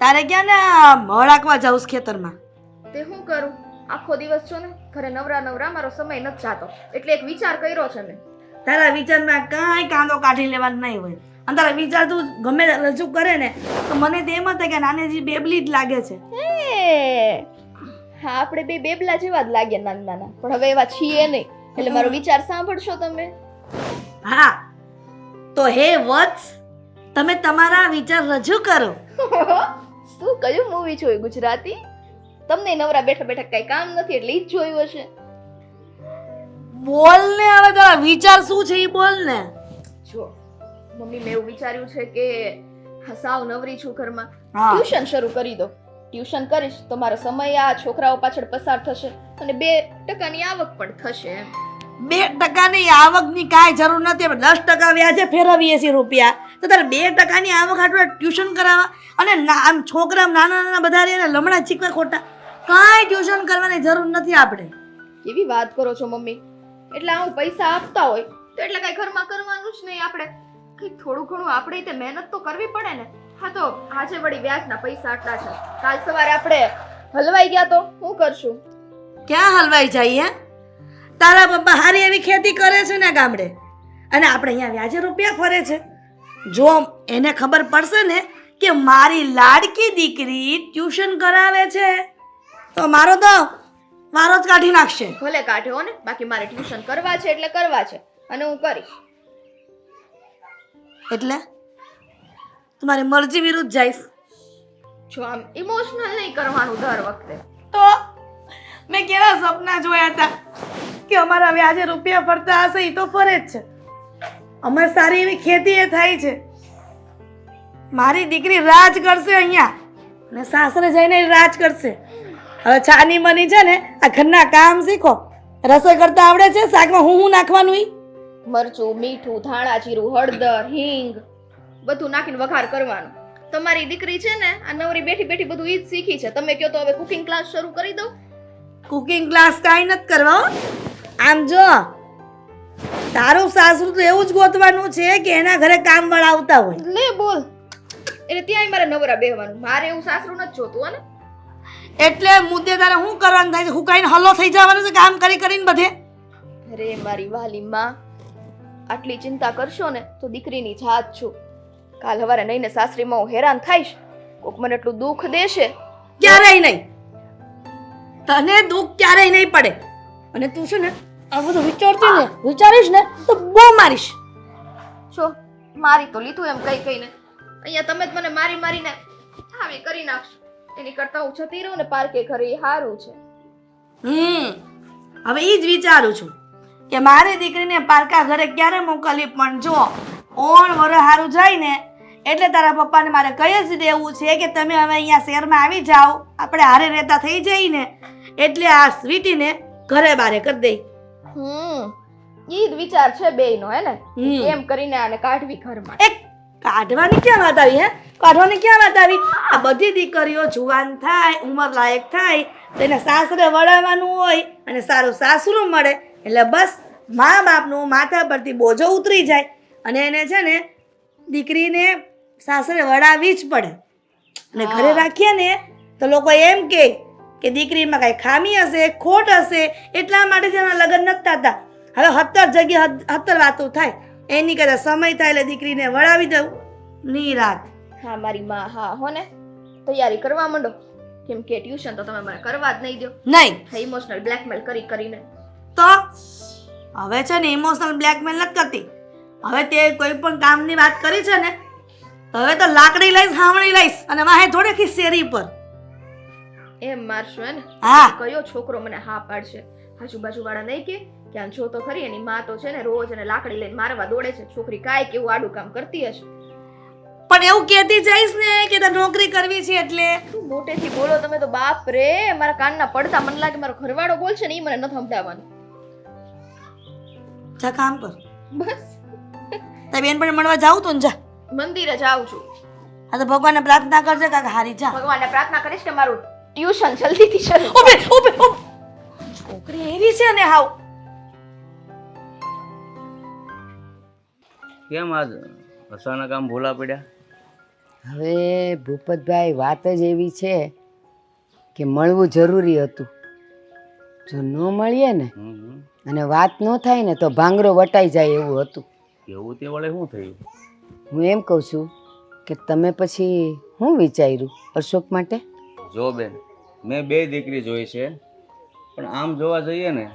તારે ક્યાં ને હળાકવા જાઉં છે ખેતરમાં? તે શું કરું, આખો દિવસ છો ને ઘરે નવરા નવરા, મારો સમય નથી જાતો, એટલે એક વિચાર કર્યો છે મેં. તારા વિચારમાં કાંઈ કાંદો કાઢી લેવાનું નહીં હોય. અને તારા વિચાર તું ગમે તે રજૂ કરે ને તો મને તો એમ જ થાય કે નાની બેબલી જ લાગે છે. હા, આપણે બે બેબલા જેવા જ લાગ્યા નાના નાના, પણ હવે એવા છીએ નહીં. એટલે મારો વિચાર સાંભળશો તમે? હા, તો હે વત્સ, તમે તમારા વિચાર રજૂ કરો. શું કયું મૂવી જોયું ગુજરાતી? તમને નવરા બેઠા બેઠા કઈ કામ નથી એટલે ઈ જ જોયું હશે. બોલ ને, હવે તારા વિચાર શું છે એ બોલ ને. જો મમ્મી, મેં એવું વિચાર્યું છે કે સાવ નવરી છું ઘરમાં, હા. ટ્યુશન શરૂ કરી દો. ટ્યુશન કરીશ તો મારો સમય આ છોકરાઓ પાછળ પસાર થશે અને 2% આવક પણ થશે એમ. 2% આવકની કાંઈ જરૂર નથી. આપણે 10% વ્યાજે ફેરવીએ છીએ રૂપિયા, તો તારે 2% આવક હાટું ટ્યુશન કરાવવા? અને આમ છોકરા નાના નાના બધા રહે ને લમણા ચીકવા ખોટા, કાંઈ ટ્યુશન કરવાની જરૂર નથી આપણે. કેવી વાત કરો છો મમ્મી? એટલે આવું પૈસા આપતા હોય તો એટલે કઈ ઘરમાં કરવાનું જ નહીં આપણે, કઈ થોડું ઘણું આપણે તે મહેનત તો કરવી પડે ને. હા, તો આજે વળી વ્યાજના પૈસા આટલા છે, કાલ સવારે આપણે હલવાઈ ગયા તો શું કરશું? ક્યાં હલવાઈ જાય હે? તારા પપ્પા હારી એવી ખેતી કરે છે ને ગામડે, અને આપણે અહીંયા વ્યાજે રૂપિયા ફરે છે. જો એને ખબર પડશે ને કે મારી લાડકી દીકરી ટ્યુશન કરાવે છે તો મારો તો વારો જ કાઢી નાખશે. ભલે કાઢ્યો ને, બાકી મારે ટ્યુશન કરવા છે એટલે કરવા છે અને હું કરીશ. એટલે તમારી મરજી વિરુદ્ધ જઈશ જો આમ ઇમોશનલ નહીં કરવાનું દર વખતે. તો મેં કેવા સપના જોયા હતા કે અમારા વ્યાજે રૂપિયા ફરતા હશે, એ તો ફરે જ છે. અમારે સારી એવી ખેતી એ થાય છે. મારી દીકરી રાજ કરશે અહીંયા અને સાસરે જઈને રાજ કરશે. હવે છાની મની છે ને આ ઘરના કામ શીખો. રસોઈ કરતા આવડે છે? શાકમાં હું નાખવાનું ઈ? મરચું, મીઠું, ધાણા જીરું, હળદર, હિંગ બધું નાખીને વઘાર કરવાનો. તમારી દીકરી છે ને આ નવરી બેઠી બેઠી બધું ઈ જ શીખી છે. તમે કહો તો હવે કુકિંગ ક્લાસ શરૂ કરી દઉં? કુકિંગ ક્લાસ કાંઈ નથી કરવા હો. આમ જો, તારું સાસરું તો એવું જ ગોતવાનું છે કે એના ઘરે કામ વાળા આવતા હોય. લે બોલ, એટલે ત્યાંય મારે નવરા બેહવાનું. મારે એવું સાસરું નથી જોતું હો ને. એટલે મુદ્દે તારે શું કરવાનું થાય છે? હુકાઈને હલ્લો થઈ જવાનું છે કામ કરી કરીને બધે. અરે મારી વાલી માં, આટલી ચિંતા કરશો ને તો દીકરીની જાત છું. કાલ હવારે નહીં ને સાસરીમાં હું હેરાન થઈશ, કોક મને એટલું દુઃખ દેશે. ક્યારેય નહીં, તને દુઃખ ક્યારેય નહીં પડે. અને તું છે ને આ બધું વિચારીશ ને તો બહુ મારીશ. જો મારી તો લીધું એમ કઈ કઈને, અહીંયા તમે જ મને મારી મારીને આવી કરી નાખશો. એની કરતા હું જતી રહું ને પાર્કે ઘરે, એ સારું છે. હવે એ જ વિચારું છું કે મારી દીકરીને પારકા ઘરે ક્યારે મોકલવી. પણ જો ઓણ વર હારું જાય ને એટલે તારા પપ્પાને મારે કહી જ દેવું છે કે તમે હવે અહીંયા શહેરમાં આવી જાઓ, આપણે હારે રહેતા થઈ જઈએ ને એટલે આ સ્વીટીને ઘરે બારે કરી દઈ. ઈ જ વિચાર છે બેયનો, હે ને? એમ કરીને આને કાઢવી ઘરમાં. એક કાઢવાની ક્યાં વાત આવી? હે, કાઢવાની ક્યાં વાત આવી? આ બધી દીકરીઓ જુવાન થાય, ઉંમર લાયક થાય તો એને સાસરે વળાવવાનું હોય અને સારું સાસરું મળે એટલે બસ મા બાપનું માથા પરથી બોજો ઉતરી જાય અને એને છે ને દીકરીને સાસરે વળાવવી જ પડે. અને ઘરે રાખીએ ને તો લોકો એમ કે દીકરીમાં કાંઈ ખામી હશે, ખોટ હશે, એટલા માટે જ એના લગ્ન નથી થતા. હવે 17 જગ્યાએ 17 વાતો થાય. એની કરતાં સમય થાય એટલે દીકરીને વળાવી દઉં નિરાત. હા મારી માં, હા હો ને, તૈયારી કરવા માંડો. કેમ કે ટ્યુશન તો તમે મને કરવા જ નહીં દો. નહીં ઇમોશનલ બ્લેકમેલ કરીને. તો હવે છે ને ઇમોશનલ બ્લેકમેલ નથી કરતી. હવે તે કોઈ પણ કામની વાત કરી છે ને તો હવે તો લાકડી લઈશ, હાવણી લઈશ અને વાહે થોડેક શેરી પર. એમ મારશું હે ને? હા કયો છોકરો મને હા પાડશે? આજુબાજુ વાળા નહીં કે આમ જો તો ખરી, એની માં તો છે ને રોજ એને લાકડી લઈને મારવા દોડે છે. છોકરી કાંઈ કેવું આડું કામ કરતી હશે. પણ એવું કહેતી જઈશ ને કે તારે નોકરી કરવી છે એટલે. તું મોટેથી બોલો તમે તો, બાપ રે, મારા કાનના પડતા. મને લાગે મારો ઘરવાળો બોલશે ને એ મને નથી સંભળાવવાનું. જા કામ કર. બસ તારી બેન પણ મળવા જાઉં તો ને જા. મંદિરે જાઉં છું. આ તો ભગવાનને પ્રાર્થના કરજે કાકા હારી જા. ભગવાનને પ્રાર્થના કરીશ કે મારું ટ્યુશન જલ્દીથી શરૂ. ઉભે ઉભે ઉભે. છોકરી એવી છે ને હાવ. કેમ આજ અચાનક આમ ભૂલા પડ્યા? હવે ભૂપતભાઈ વાત જ એવી છે કે મળવું જરૂરી હતું. જો ન મળીએ ને અને વાત ન થાય ને તો ભાંગરો વટાઈ જાય એવું હતું. એવું તે વળે શું થયું? હું એમ કહું છું કે તમે પછી શું વિચાર્યું અશોક માટે? જો બેન, મેં 2 દીકરી જોઈ છે, પણ આમ જોવા જઈએ ને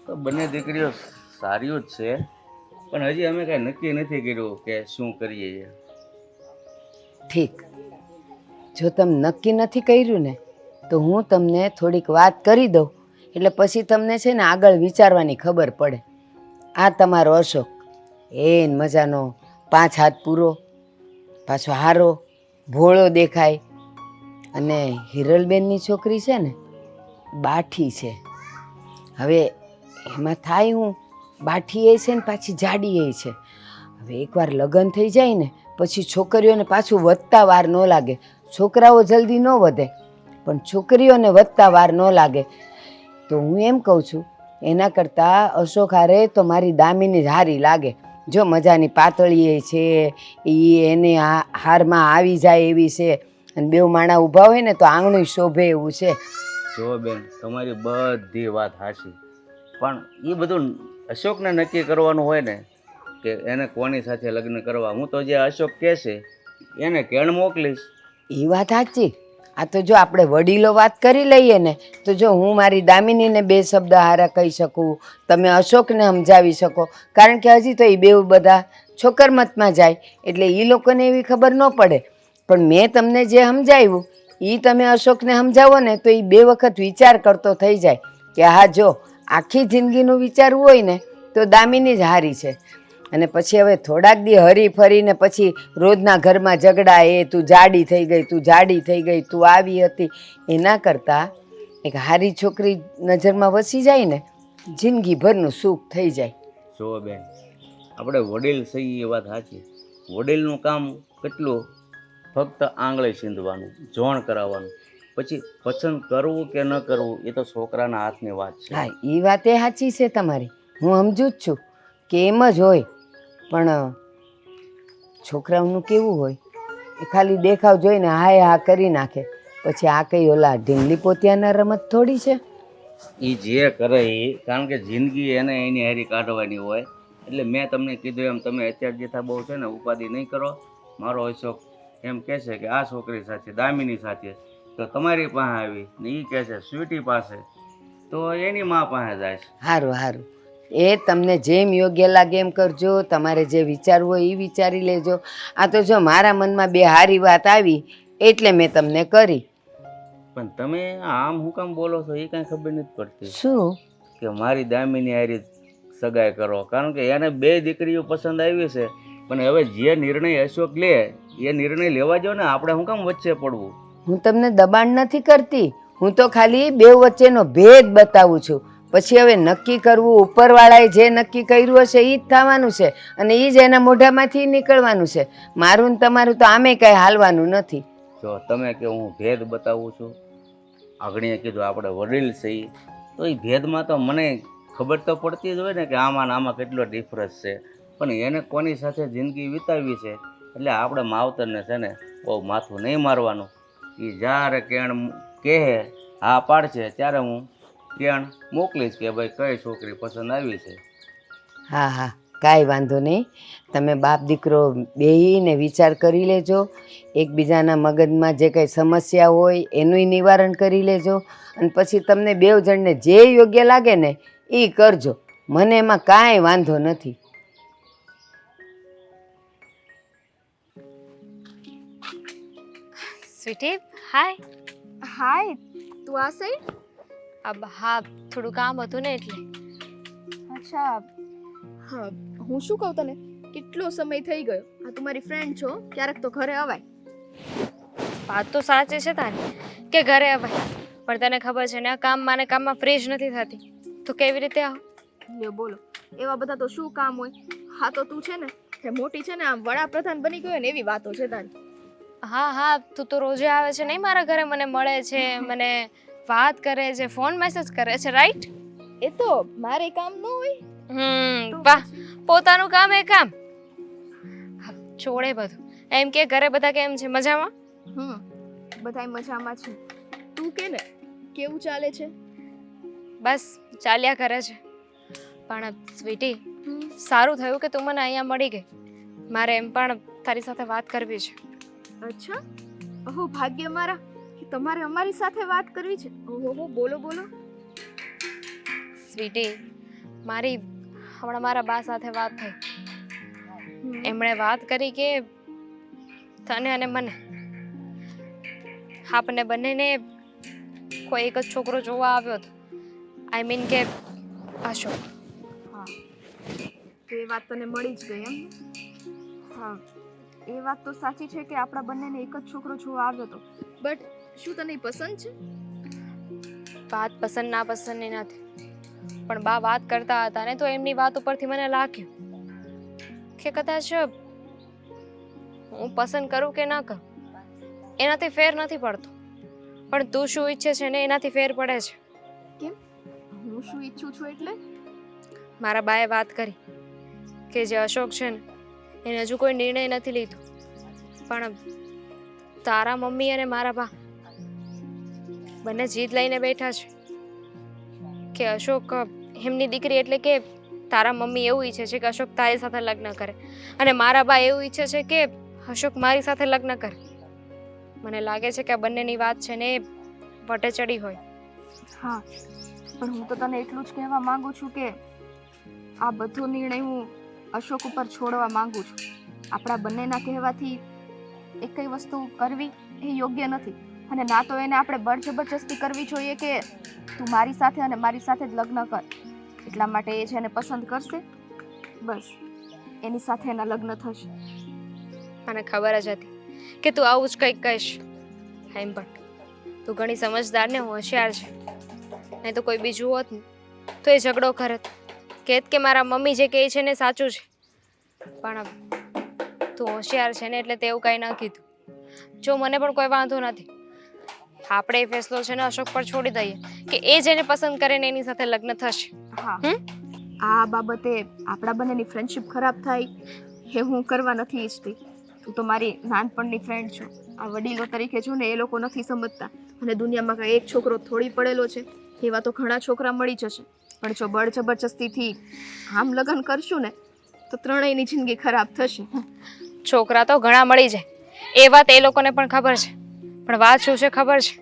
તો બંને દીકરીઓ સારી જ છે, પણ હજી અમે કાંઈ નક્કી નથી કર્યું કે શું કરીએ છીએ. ઠીક, જો તમે નક્કી નથી કર્યું ને તો હું તમને થોડીક વાત કરી દઉં, એટલે પછી તમને છે ને આગળ વિચારવાની ખબર પડે. આ તમારો અશોક એન મજાનો 5 હાથ પૂરો, પાછો હારો, ભોળો દેખાય, અને હિરલબેનની છોકરી છે ને બાઠી છે. હવે એમાં થાય હું, બાઠી એ છે ને પાછી જાડી એ છે. હવે એકવાર લગ્ન થઈ જાય ને પછી છોકરીઓને પાછું વધતા વાર ન લાગે. છોકરાઓ જલ્દી ન વધે પણ છોકરીઓને વધતા વાર ન લાગે. તો હું એમ કહું છું એના કરતાં અશોક હારે તો મારી દામીની જ હારી લાગે. જો મજાની પાતળી એ છે, એ એને હારમાં આવી જાય એવી છે, અને 2 માણા ઊભા હોય ને તો આંગણું શોભે એવું છે. જો બેન, તમારી બધી વાત સાચી, પણ એ બધું અશોકને નક્કી કરવાનું હોય ને કે એને કોની સાથે લગ્ન કરવા. હું તો જે અશોક કહેશે એને કેણ મોકલીશ. એ વાત સાચી. આ તો જો આપણે વડીલો વાત કરી લઈએ ને તો જો હું મારી દામિનીને 2 શબ્દ હારા કહી શકું, તમે અશોકને સમજાવી શકો, કારણ કે હજી તો એ બેઉ બધા છોકરમતમાં જાય એટલે એ લોકોને એવી ખબર ન પડે. પણ મેં તમને જે સમજાવ્યું એ તમે અશોકને સમજાવો ને તો એ 2 વખત વિચાર કરતો થઈ જાય કે હા જો આખી જિંદગીનું વિચારવું હોય ને તો દામિની જ હારી છે. અને પછી હવે થોડાક દી હરી ફરીને પછી રોજના ઘરમાં ઝઘડા, એ તું જાડી થઈ ગઈ, તું જાડી થઈ ગઈ, તું આવી હતી, એના કરતાં એક હારી છોકરી નજરમાં વસી જાય ને જિંદગીભરનું સુખ થઈ જાય. જો બેન, આપણે વડીલ થઈ એ વાત સાચી. વડીલનું કામ કેટલું? ફક્ત આંગળી સીંધવાનું, જોણ કરાવવાનું. પછી પસંદ કરવું કે ન કરવું એ તો છોકરાના હાથની વાત છે. હા, એ વાત એ સાચી છે તમારી, હું સમજુ જ છું કે એમ જ હોય. પણ છોકરાઓનું કેવું હોય, એ ખાલી દેખાવ જોઈને હાય હા કરી નાખે. પછી આ કઈ ઓલા ઢીંગલી પોતિયાના રમત થોડી છે. એ જે કરે એ, કારણ કે જિંદગી એને એની હારી કાઢવાની હોય. એટલે મેં તમને કીધું એમ તમે અત્યાર જેથા બહુ છે ને ઉપાધિ નહીં કરો. મારો અશોક એમ કહે છે કે આ છોકરી સાથે, દામિની સાથે, તો તમારી પાસે આવી ને એ કહે છે સ્વીટી પાસે, તો એની મા પાસે જાય છે. સારું સારું, એ તમને જેમ યોગ્ય લાગે એમ કરજો. તમારે જે વિચારવું હોય એ વિચારી લેજો. આ તો જો મારા મનમાં 2 હારી વાત આવી એટલે મેં તમને કરી. પણ તમે આમ હું કામ બોલો છો એ કાંઈ ખબર નથી પડતી શું? કે મારી દામિની હારી સગાઈ કરો, કારણ કે એને 2 દીકરીઓ પસંદ આવી છે. પણ હવે જે નિર્ણય અશોક લે એ નિર્ણય લેવા જો ને, આપણે શું કામ વચ્ચે પડવું? હું તમને દબાણ નથી કરતી, હું તો ખાલી 2 વચ્ચેનો ભેદ બતાવું છું. પછી હવે નક્કી કરવું ઉપરવાળાએ જે નક્કી કર્યું હશે એ જ થવાનું છે, અને એ જ એના મોઢામાંથી નીકળવાનું છે. મારું ને તમારું તો આમે કાંઈ હાલવાનું નથી. જો તમે કે હું ભેદ બતાવું છું, આગળીએ કીધું આપણે વડીલ છીએ, તો એ ભેદમાં તો મને ખબર તો પડતી જ હોય ને કે આમાં ને આમાં કેટલો ડિફરન્સ છે. પણ એને કોની સાથે જિંદગી વિતાવી છે એટલે આપણે માવતરને છે ને બહુ માથું નહીં મારવાનું. એ જ્યારે કેણ કહે હા પાડશે ત્યારે હું કેણ મોકલીશ કે ભાઈ કઈ છોકરી પસંદ આવી છે. હા હા, કાંઈ વાંધો નહીં. તમે બાપ દીકરો બેહીને વિચાર કરી લેજો. એકબીજાના મગજમાં જે કંઈ સમસ્યા હોય એનુંય નિવારણ કરી લેજો. અને પછી તમને બેવ જણને જે યોગ્ય લાગે ને એ કરજો. મને એમાં કાંઈ વાંધો નથી. સ્વીટી હાય. હાય, તું આ સાઈડ? હા, થોડું કામ હતું ને એટલે. અચ્છા, હા, હું શું કહું તને, કેટલો સમય થઈ ગયો. આ તું મારી ફ્રેન્ડ છો, ક્યારેક તો ઘરે અવાય. વાત તો સાચી છે તારી કે ઘરે અવાય, પણ તને ખબર છે ને આ કામમાં ને કામમાં ફ્રી જ નથી થતી. તો કેવી રીતે આવ? લ્યો બોલો, એવા બધા તો શું કામ હોય. હા તો તું છે ને કે મોટી છે ને આમ વડાપ્રધાન બની ગયો ને એવી વાતો છે તારી. હા, તું તો રોજે આવે છે નહીં મારા ઘરે, મને મળે છે, મને વાત કરે છે, ફોન મેસેજ કરે છે, રાઈટ? એ તો મારે કામ ન હોય. વાહ, પોતાનું કામ એ કામ. છોડે બધું, એમ કે ઘરે બધા કેમ છે? મજામાં? બધાય મજામાં છે. તું કે ને કેવું ચાલે છે? બસ ચાલ્યા કરે છે. પણ સ્વીટી, સારું થયું કે તું મને અહીંયા મળી ગઈ. મારે એમ પણ તારી સાથે વાત કરવી છે. અચ્છા, ઓહો ભાગ્ય મારા કે તમારે અમારી સાથે વાત કરવી છે. ઓહો, બોલો બોલો. સ્વીટી, મારી હમણાં મારા બા સાથે વાત થઈ. એમણે વાત કરી કે તને અને મને, આપણને બંનેને કોઈ એક જ છોકરો જોવા આવ્યો હતો. આઈ મીન કે અશોક. હા, તો એ વાત તને મળી જ ગઈ એમ? હા, એ વાત તો સાચી છે કે આપણા બંનેને એક જ છોકરો જોવા આવ્યો હતો. બટ શું તને પસંદ છે? વાત પસંદ ના પસંદની નથી, પણ બા વાત કરતા હતા ને તો એમની વાત ઉપરથી મને લાગ્યું કે કદાચ હું પસંદ કરું કે ના કરું એનાથી ફેર નથી પડતો, પણ તું શું ઈચ્છે છે ને એનાથી ફેર પડે છે. કેમ? હું શું ઈચ્છું છું એટલે? મારા બાએ વાત કરી કે જે અશોક છે ને એને હજુ કોઈ નિર્ણય નથી લીધો, પણ તારા મમ્મી અને મારા બા બંને જીદ લઈને બેઠા છે કે અશોક એમની દીકરી એટલે કે તારા મમ્મી એવું ઈચ્છે છે કે અશોક તારી સાથે લગ્ન કરે અને મારા બા એવું ઈચ્છે છે કે અશોક મારી સાથે લગ્ન કરે. મને લાગે છે કે આ બંનેની વાત છે ને વટે ચડી હોય. હા, પણ હું તો તને એટલું જ કહેવા માંગુ છું કે આ બધો નિર્ણય હું અશોક ઉપર છોડવા માંગુ છું. આપણા બંનેના કહેવાથી એકઈ વસ્તુ કરવી એ યોગ્ય નથી, અને ના તો એને આપણે બળજબરજસ્તી કરવી જોઈએ કે તું મારી સાથે અને મારી સાથે જ લગ્ન કર. એટલા માટે એ જેને પસંદ કરશે બસ એની સાથે એના લગ્ન થશે. મને ખબર જ હતી કે તું આવું જ કંઈક કહીશ. એમ પણ તું ઘણી સમજદાર ને હોશિયાર છે, નહીં તો કોઈ બીજું હોત ને તો એ ઝઘડો કરત, કહેત કે મારા મમ્મી જે કહે છે ને સાચું છે. પણ તું હોશિયાર છે ને એટલે તેવું કંઈ ન કીધું. જો મને પણ કોઈ વાંધો નથી, આપણે એ ફેસલો છે ને અશોક પર છોડી દઈએ કે એ જેને પસંદ કરે ને એની સાથે લગ્ન થશે. હા, આ બાબતે આપણા બંનેની ફ્રેન્ડશિપ ખરાબ થાય એ હું કરવા નથી ઈચ્છતી. તું તો મારી નાનપણની ફ્રેન્ડ છો. આ વડીલો તરીકે જો ને એ લોકો નથી સમજતા, અને દુનિયામાં કાંઈ એક છોકરો થોડી પડેલો છે, એવા તો ઘણા છોકરા મળી જશે. પણ જો બળ જબરજસ્તીથી આમ લગ્ન કરશું ને તો ત્રણેયની જિંદગી ખરાબ થશે. છોકરા તો ઘણા મળી જાય એ વાત એ લોકોને પણ ખબર છે, પણ વાત શું છે ખબર છે?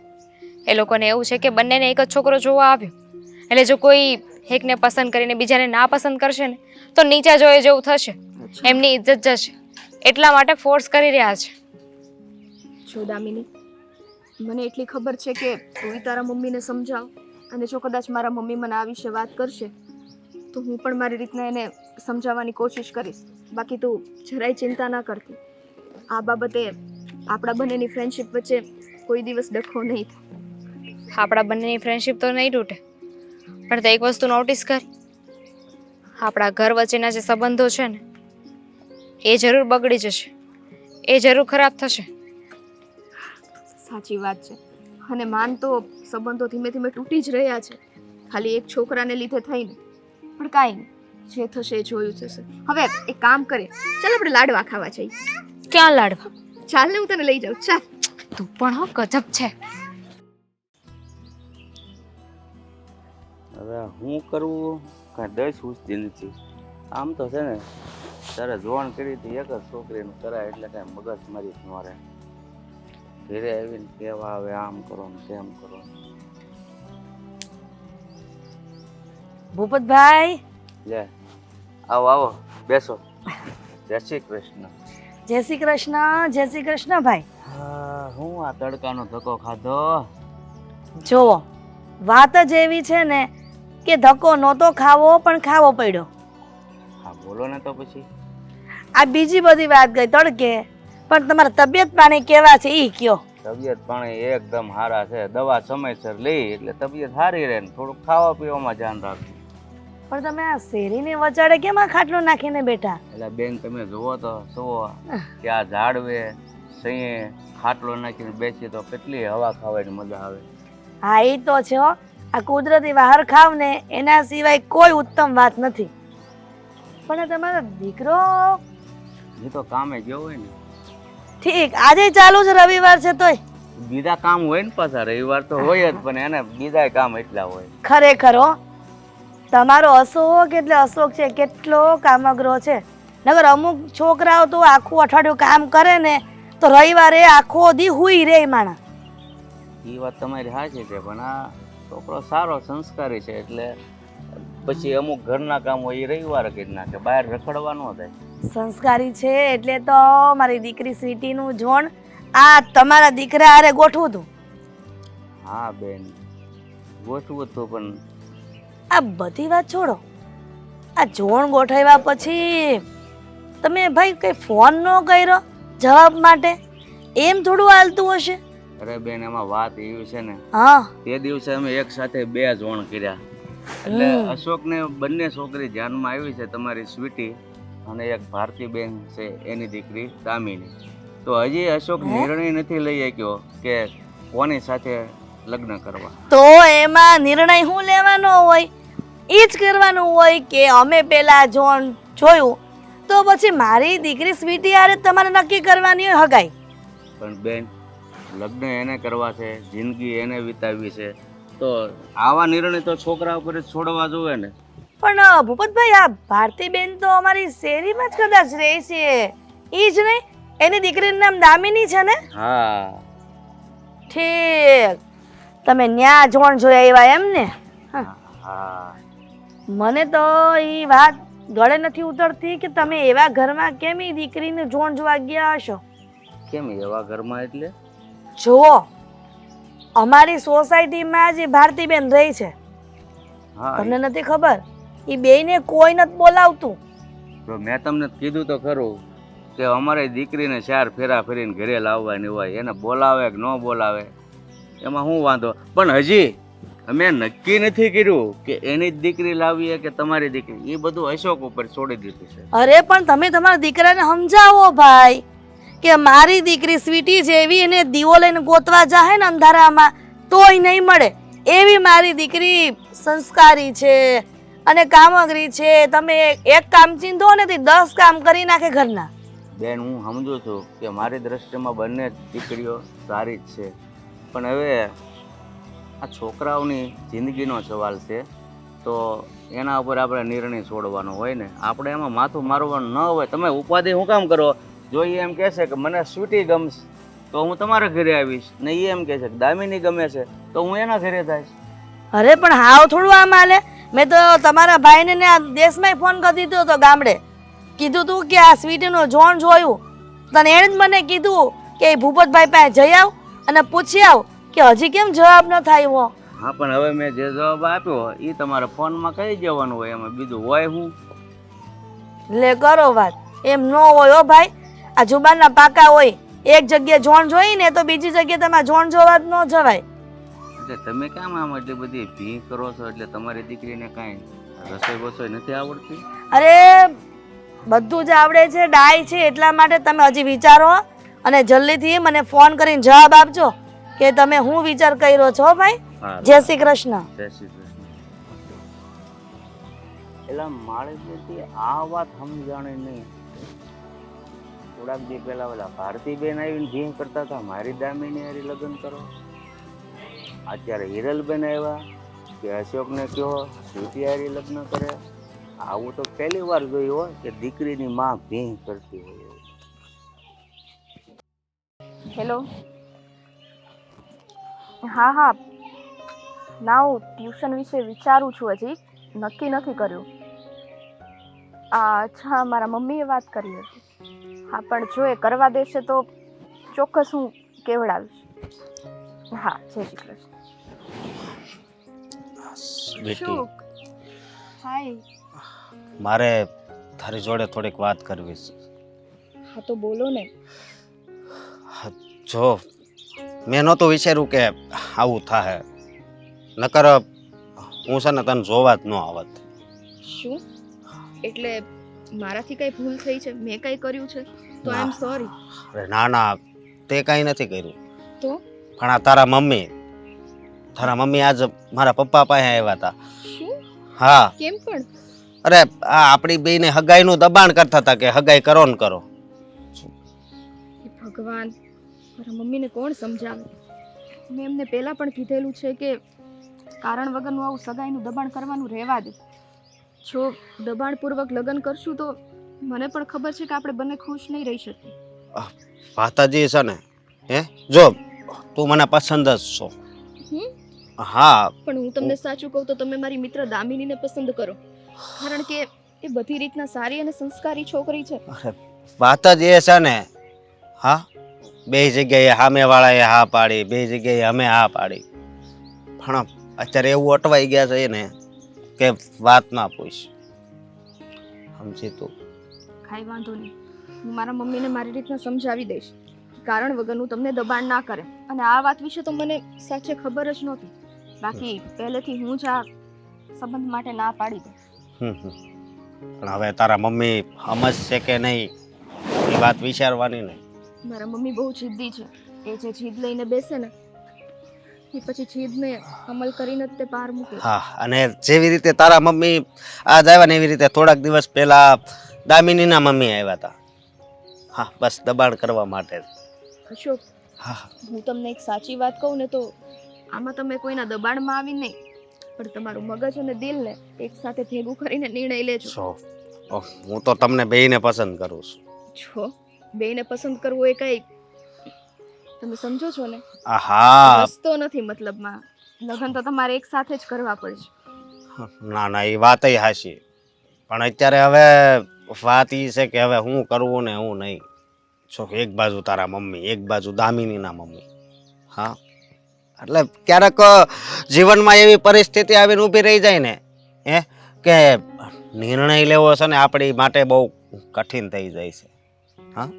એ લોકોને એવું છે કે બંનેને એક જ છોકરો જોવા આવ્યો એટલે જો કોઈ એકને પસંદ કરીને બીજાને ના પસંદ કરશે ને તો નીચા જોયે જેવું થશે, એમની ઇજ્જત જશે, એટલા માટે ફોર્સ કરી રહ્યા છે. જો દામિની, મને એટલી ખબર છે કે તું તારા મમ્મીને સમજાવ, અને જો કદાચ મારા મમ્મી મને આ વિશે વાત કરશે તો હું પણ મારી રીતના એને સમજાવવાની કોશિશ કરીશ. બાકી તું જરાય ચિંતા ના કરતી. આ બાબતે આપણા બંનેની ફ્રેન્ડશિપ વચ્ચે કોઈ દિવસ ડખો નહીં થાય. આપણા બંનેની ફ્રેન્ડશિપ તો નહીં તૂટે, પણ તે એક વસ્તુ નોટિસ કર, આપણા ઘર વચ્ચેના જે સંબંધો છે ને એ જરૂર બગડી જશે, એ જરૂર ખરાબ થશે. સાચી વાત છે, અને માન તો સંબંધો ધીમે ધીમે તૂટી જ રહ્યા છે, ખાલી એક છોકરાને લીધે થઈને. પણ કાંઈ નહીં, જે થશે એ જોયું થશે. હવે એક કામ કરે, ચાલ આપણે લાડવા ખાવા જઈએ. ક્યાં લાડવા? ચાલ ને હું તને લઈ જાઉં. ચાલ. તું પણ હો ગજબ છે. હવે હું કરવું કાંઈ દસ સૂચતી નથી. આમ તો છે ને તારે જોણ કરી હતી એક જ છોકરીનું કરાય એટલે કાંઈ મગજ મારી જ ન રહે. ઘરે આવીને કેવા આવે આમ કરો ને તેમ કરો. ભૂપતભાઈ, લે આવો આવો બેસો. જય શ્રી કૃષ્ણ. જય શ્રી કૃષ્ણ. જય શ્રી કૃષ્ણ ભાઈ. હા, હું આ તડકાનો ધક્કો ખાધો. જુઓ, વાત જ એવી છે ને કે ધક્કો નહોતો ખાવો પણ ખાવો પડ્યો. હા બોલો ને તો પછી. આ બીજી બધી વાત ગઈ તડકે, પણ તમારા તબિયત પાણી કેવા છે ઈ કયો. તબિયત પાણી એકદમ સારા છે. દવા સમયસર લઈ એટલે તબિયત સારી રહે ને થોડુંક ખાવા પીવામાં ધ્યાન રાખજો. પણ તમે આ શેરીને વચાડે કેમ આ ખાટલો નાખીને બેઠા? એટલે બેન તમે જુઓ તો સુવો કે આ ઝાડવે સહીએ ખાટલો નાખીને બેસીએ તો કેટલી હવા ખાવાની મજા આવે. હા એ તો છે હો. આ કુદરતી બહાર ખાવ ને એના સિવાય કોઈ ઉત્તમ વાત નથી. પણ આ તમારો દીકરો એ તો કામે ગયો હોય ને. ઠીક આજે ચાલુ છે, રવિવાર છે તોય બીજા કામ હોય ને પાછા. રવિવાર તો હોય જ પણ એને બીજા કામ એટલા હોય. ખરેખર હો, તમારો અશોક એટલે અશોક છે કેટલો કામગ્રો છે. નગર અમુક છોકરાઓ તો આખું અઠવાડિયું કામ કરે ને તો રવિવારે આખો દી હુઈ રે માણા. એ વાત તમારી સાચી છે પણ આ છોકરો સારો સંસ્કારી છે એટલે પછી અમુક ઘરના કામ હોય એ રવિવારે કરી નાખે. બહાર રખડવા ન થાય. સંસ્કારી છે એટલે તો મારી દીકરી સ્વીટીનું જોણ આ તમારા દીકરા હારે ગોઠવું હતું. હા બેન ગોઠવું હતું પણ આ બધી વાત છોડો. આ જોણ ગોઠવ્યા પછી તમે ભાઈ કઈ ફોન ન કર્યો જવાબ માટે? એમ થોડું હાલતું હશે. અરે બેન એમાં વાત એવી છે ને હા તે દિવસે અમે એક સાથે 2 જોણ કર્યા એટલે અશોકને બંને છોકરી ધ્યાનમાં આવી છે, તમારી સ્વીટી અને એક ભારતીબેન છે એની દીકરી દામિની. તો હજી અશોક નિર્ણય નથી લઈ શક્યો કે કોની સાથે લગ્ન કરવા. તો એમાં નિર્ણય શું લેવાનો હોય? એ જ કરવાનું હોય કે અમે પેલા જોણ જોયું તો પછી મારી દીકરી સ્વીટી હારે તમારે નક્કી કરવાની હોય હગાઈ. પણ બેન લગ્ન એને કરવા છે, જિંદગી એને વિતાવવી છે, તો આવા નિર્ણય તો છોકરા ઉપર જ છોડવા જોઈએ ને. પણ ભૂપતભાઈ આ ભારતીબેન તો અમારી શેરીમાં જ કદાચ રહે છે. ઈ જ નહીં એની દીકરીનું નામ દામિની છે ને? હા ઠીક, તમે ન્યા જોણ જોયા આવ્યા એમ ને? હા મને તો ઈ વાત ગળે નથી ઉતરતી કે તમે એવા ઘરમાં કેમ ઈ દીકરીને જોણ જોવા ગયા હશો. કેમ એવા ઘરમાં એટલે? જુઓ, અમારી સોસાયટીમાં જે ભારતીબેન રહી છે હા તમને નથી ખબર ઈ બેયને કોઈ નથી બોલાવતું. તો મેં તમને કીધું તો ખરું કે અમારી દીકરીને 4 ફેરા ફેરીને ઘરે લાવવાની હોય. એને બોલાવે કે ન બોલાવે એમાં શું વાંધો. પણ હજી અમે નક્કી નથી કર્યું કે એની જ દીકરી લાવીએ કે તમારી દીકરી. એ બધું અશોક ઉપર છોડી દીધું છે. અરે પણ તમે તમારા દીકરાને સમજાવો ભાઈ કે મારી દીકરી સ્વીટી જેવી એને દીવો લઈને ગોતવા જાહે ને અંધારામાં તોય નહીં મળે એવી મારી દીકરી સંસ્કારી છે અને કામગરી છે. તમે એક કામ ચીંધો ને તે 10 કામ કરી નાખે ઘરના. બેન હું સમજુ છું કે મારી દ્રષ્ટિમાં બંને દીકરીઓ સારી જ છે પણ હવે આ છોકરાઓની જિંદગીનો સવાલ છે તો એના ઉપર આપણે નિર્ણય છોડવાનો હોય ને. આપણે એમાં માથું મારવાનું ન હોય. તમે ઉપાધિ શું કામ કરો? જો એ એમ કહેશે કે મને સ્વીટી ગમશે તો હું તમારા ઘરે આવીશ ને એ એમ કહેશે કે દામિની ગમે છે તો હું એના ઘરે જઈશ. અરે પણ હાવ થોડું આમ હાલે. મેં તો તમારા ભાઈને ને આ દેશમાં ફોન કરી દીધો હતો ગામડે. કીધું તું કે આ સ્વીટીનો જોણ જોયું તને એણે જ મને કીધું કે ભૂપતભાઈ પાસે જઈ આવ અને પૂછી આવ કે હજી કેમ જવાબ ન થાય. હા પણ હવે મેં જે જવાબ આપ્યો એ તમારા ફોનમાં કહી જવાનું હોય. એમાં બીજું હોય હું? લે કરો વાત. એમ ન હોય હો ભાઈ. આ જુબાનના પાકા હોય. એક જગ્યાએ જોણ જોઈ ને તો બીજી જગ્યાએ તમારે જોણ જોવા જ ન જવાય. એટલે તમે કેમ આમ એટલી બધી ભી કરો છો? એટલે તમારી દીકરીને કાંઈ રસોઈ બસોઈ નથી આવડતી? અરે બધું જ આવડે છે, ડાય છે. એટલા માટે તમે હજી વિચારો અને જલ્દીથી મને ફોન કરીને જવાબ આપજો કે તમે હું વિચાર કર્યો છો ભાઈ. જય શ્રી કૃષ્ણ. જય શ્રી કૃષ્ણ. એટલે મારે જે આ વાત સમજાણી નહીં. થોડાક દી પહેલા ઓલા ભારતીબેન આવીને ભીં કરતા હતા મારી દામિની હારે લગ્ન કરો. અત્યારે હિરલબેન આવ્યા કે અશોકને કહો સ્વીટી હારે લગ્ન કરે. આવું તો પહેલી વાર જોયું હોય કે દીકરીની માં ભીંગ કરતી હોય એવું. હેલો. હા હા, ના હું ટ્યુશન વિશે વિચારું છું, હજી નક્કી નથી કર્યું. અચ્છા, મારા મમ્મીએ વાત કરી હતી. હા, પણ જો એ કરવા દેશે તો ચોક્કસ હું કેવડાવીશ. હા, જય શ્રી કૃષ્ણ. બેટી, હાય. મારે તારી જોડે થોડીક વાત કરવી છે. હા તો બોલો ને. જો મેં નહોતું વિચાર્યું કે આવું થાય, નકર હું છે ને તને જોવા જ ન આવત. શું? એટલે મારાથી કઈ ભૂલ થઈ છે? મેં કઈ કર્યું છે તો આઈ એમ સોરી. અરે ના ના, તે કાંઈ નથી કર્યું. તો પણ આ તારા મમ્મી આજ મારા પપ્પા પાસે આવ્યા હતા. શું? હા, કેમ પણ? અરે આ આપણી બેયને હગાઈનું દબાણ કરતા હતા કે હગાઈ કરો ને કરો. હે ભગવાન, મારા મમ્મીને કોણ સમજાવે? મેં એમને પહેલા પણ કીધેલું છે કે કારણ વગરનું આવું સગાઈનું દબાણ કરવાનું રહેવા દે. જો દબાણપૂર્વક લગ્ન કરશું તો મને પણ ખબર છે કે આપણે બંને ખુશ નહીં રહી શકીએ. માતાજી છે ને, હે જો તું મને પસંદ જ છો. હા, પણ હું તમને સાચું કહું તો તમે મારી મિત્ર દામિનીને પસંદ કરો, કારણ કે એ બધી રીતના સારી અને સંસ્કારી છોકરી છે. વાત જ એ છે ને. હા, બે જગ્યાએ સામેવાળાએ હા પાડી, બે જગ્યાએ અમે હા પાડી, પણ અત્યારે એવું અટવાઈ ગયા છે ને કે વાત ના પૂછ. સમજી તું? કાંઈ વાંધો નહીં, હું મારા મમ્મીને મારી રીતના સમજાવી દઈશ. કારણ વગરનું તમને દબાણ ના કરે. અને આ વાત વિશે તો મને સાચે ખબર જ નહોતી. બાકી પહેલેથી હું જ આ સંબંધ માટે ના પાડી દઉં. પણ હવે તારા મમ્મી સમજશે કે નહીં એ વાત વિચારવાની ને. મારા મમ્મી બહુ જિદ્દી છે. એ જે જીદ લઈને બેસે ને એ પછી જીદને અમલ કરીને જ તે પાર મૂકે. હા, અને જેવી રીતે તારા મમ્મી આજ આવ્યા ને એવી રીતે થોડાક દિવસ પહેલા દામિનીના મમ્મી આવ્યા હતા. હા, બસ દબાણ કરવા માટે જ. અશોક, હા, હું તમને એક સાચી વાત કહું ને તો આમાં તમે કોઈના દબાણમાં આવી નહીં, પણ તમારું મગજ અને દિલને એક સાથે ભેગું કરીને નિર્ણય લેજો. હું તો તમને બેયને પસંદ કરું છું. જો બેયને પસંદ કરવું એ કઈ તમે સમજો છો ને? હા, રસ્તો નથી. મતલબમાં લગ્ન તો તમારે એક સાથે જ કરવા પડશે. ના ના, એ વાત હાચી, પણ અત્યારે હવે વાત એ છે કે હવે હું કરવું ને હું નહીં. જો એક બાજુ તારા મમ્મી, એક બાજુ દામિનીના મમ્મી. હા, એટલે ક્યારેક જીવનમાં એવી પરિસ્થિતિ આવીને ઊભી રહી જાય ને કે નિર્ણય લેવો છે ને આપણી માટે બહુ કઠિન થઈ જાય છે. હા,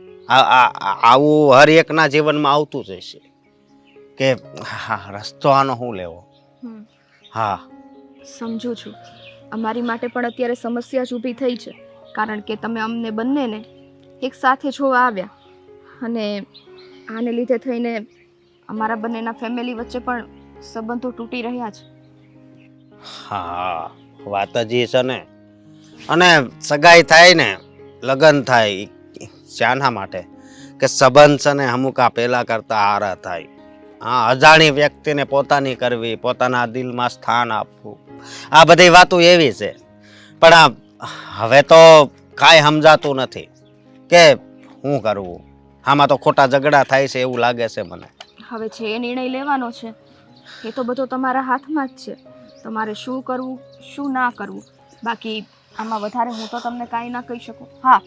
આવું હર એકના જીવનમાં આવતું જ હશે કે હા, રસ્તો આનો શું લેવો. હા, સમજુ છું. અમારી માટે પણ અત્યારે સમસ્યા જ ઊભી થઈ છે, કારણ કે તમે અમને બંનેને એક સાથે જોવા આવ્યા અને આને લીધે થઈને અમારા બંનેના ફેમિલી વચ્ચે પણ સંબંધો તૂટી રહ્યા છે. હા, વાત જ એ છે ને. અને સગાઈ થાય ને લગ્ન થાય શાના માટે કે સંબંધ છે ને અમુકા પહેલા કરતા હારા થાય. હા, અજાણી વ્યક્તિને પોતાની કરવી, પોતાના દિલમાં સ્થાન આપવું, આ બધી વાતો એવી છે. પણ હવે તો કાંઈ સમજાતું નથી કે શું કરવું. આમાં તો ખોટા ઝઘડા થાય છે એવું લાગે છે મને. હવે જે નિર્ણય લેવાનો છે એ તો બધો તમારા હાથમાં જ છે. તમારે શું કરવું, શું ના કરવું. બાકી આમાં વધારે હું તો તમને કાંઈ ના કહી શકું. હા,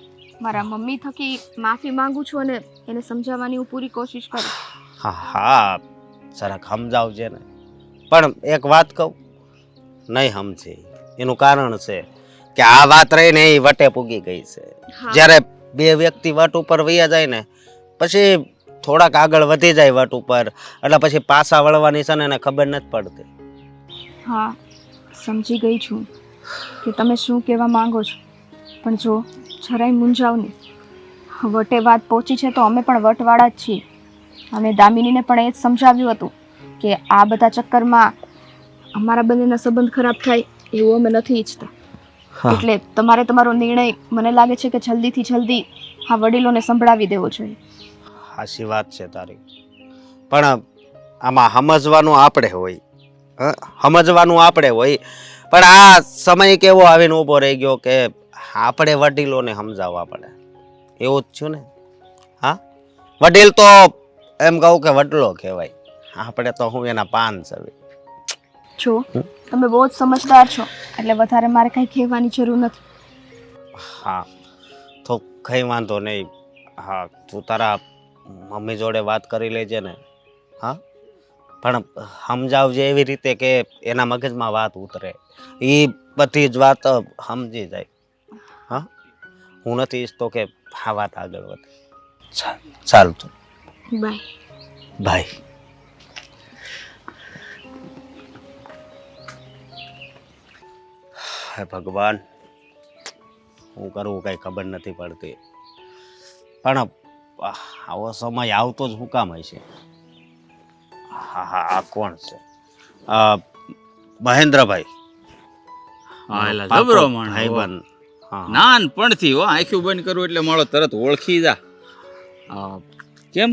મારા મમ્મી થકી માફી માંગુ છું અને એને સમજાવવાની હું પૂરી કોશિશ કરું. હા, જરાક સમજાવજે ને. પણ એક વાત કહું, નહીં સમજે એનું કારણ છે કે આ વાત રહીને એ વટે પૂગી ગઈ છે. જ્યારે બે વ્યક્તિ વટ ઉપર વયા જાય ને પછી થોડાક આગળ વધી જાય વટ ઉપર, એટલે પછી પાછા વળવાની છે ને એને ખબર નથી પડતી. હા, સમજી ગઈ છું કે તમે શું કહેવા માંગો છો, પણ જો જરાય મૂંઝાવ નહીં. વટે વાત પહોંચી છે તો અમે પણ વટવાળા જ છીએ. અમે દામિનીને પણ એ જ સમજાવ્યું હતું કે આ બધા ચક્કરમાં અમારા બંનેના સંબંધ ખરાબ થાય એવું અમે નથી ઈચ્છતા. એટલે તમારે તમારો નિર્ણય મને લાગે છે કે જલ્દીથી જલ્દી આ વડીલોને સંભળાવી દેવો જોઈએ. સાચી વાત છે તારી, પણ આમાં સમજવાનું આપણે હોય. સમજવાનું આપણે હોય, પણ આ સમય કેવો આવીને ઊભો રહી ગયો કે આપણે વડીલોને સમજાવવા પડે. એવું જ છું ને. હા, વડીલ તો એમ કહું કે વડલો કહેવાય, આપણે તો હું એના પાન સવી. જો તમે બહુ જ સમજદાર છો એટલે વધારે મારે કઈ કહેવાની જરૂર નથી. હા, તો કંઈ વાંધો નહીં. હા, તું તારા મમ્મી જોડે વાત કરી લેજે ને. હા, પણ સમજાવજે એવી રીતે કે એના મગજમાં વાત ઉતરે, એ બધી જ વાત સમજી જાય. હા, હું નથી ઈચ્છતો કે આ વાત આગળ વધે. ચાલ તું બાય. બાય. હે ભગવાન, હું કરવું કઈ ખબર નથી પડતી. પણ આવો સમય આવતો જ હું કામ હશે? હા હા, આ કોણ છે? મહેન્દ્રભાઈ. હા, એલા જબરો માણસ. ભાઈબંધ. હા, નાનપણથી હો આંખ્યું બંધ કરું એટલે મારો તરત ઓળખી જા. કેમ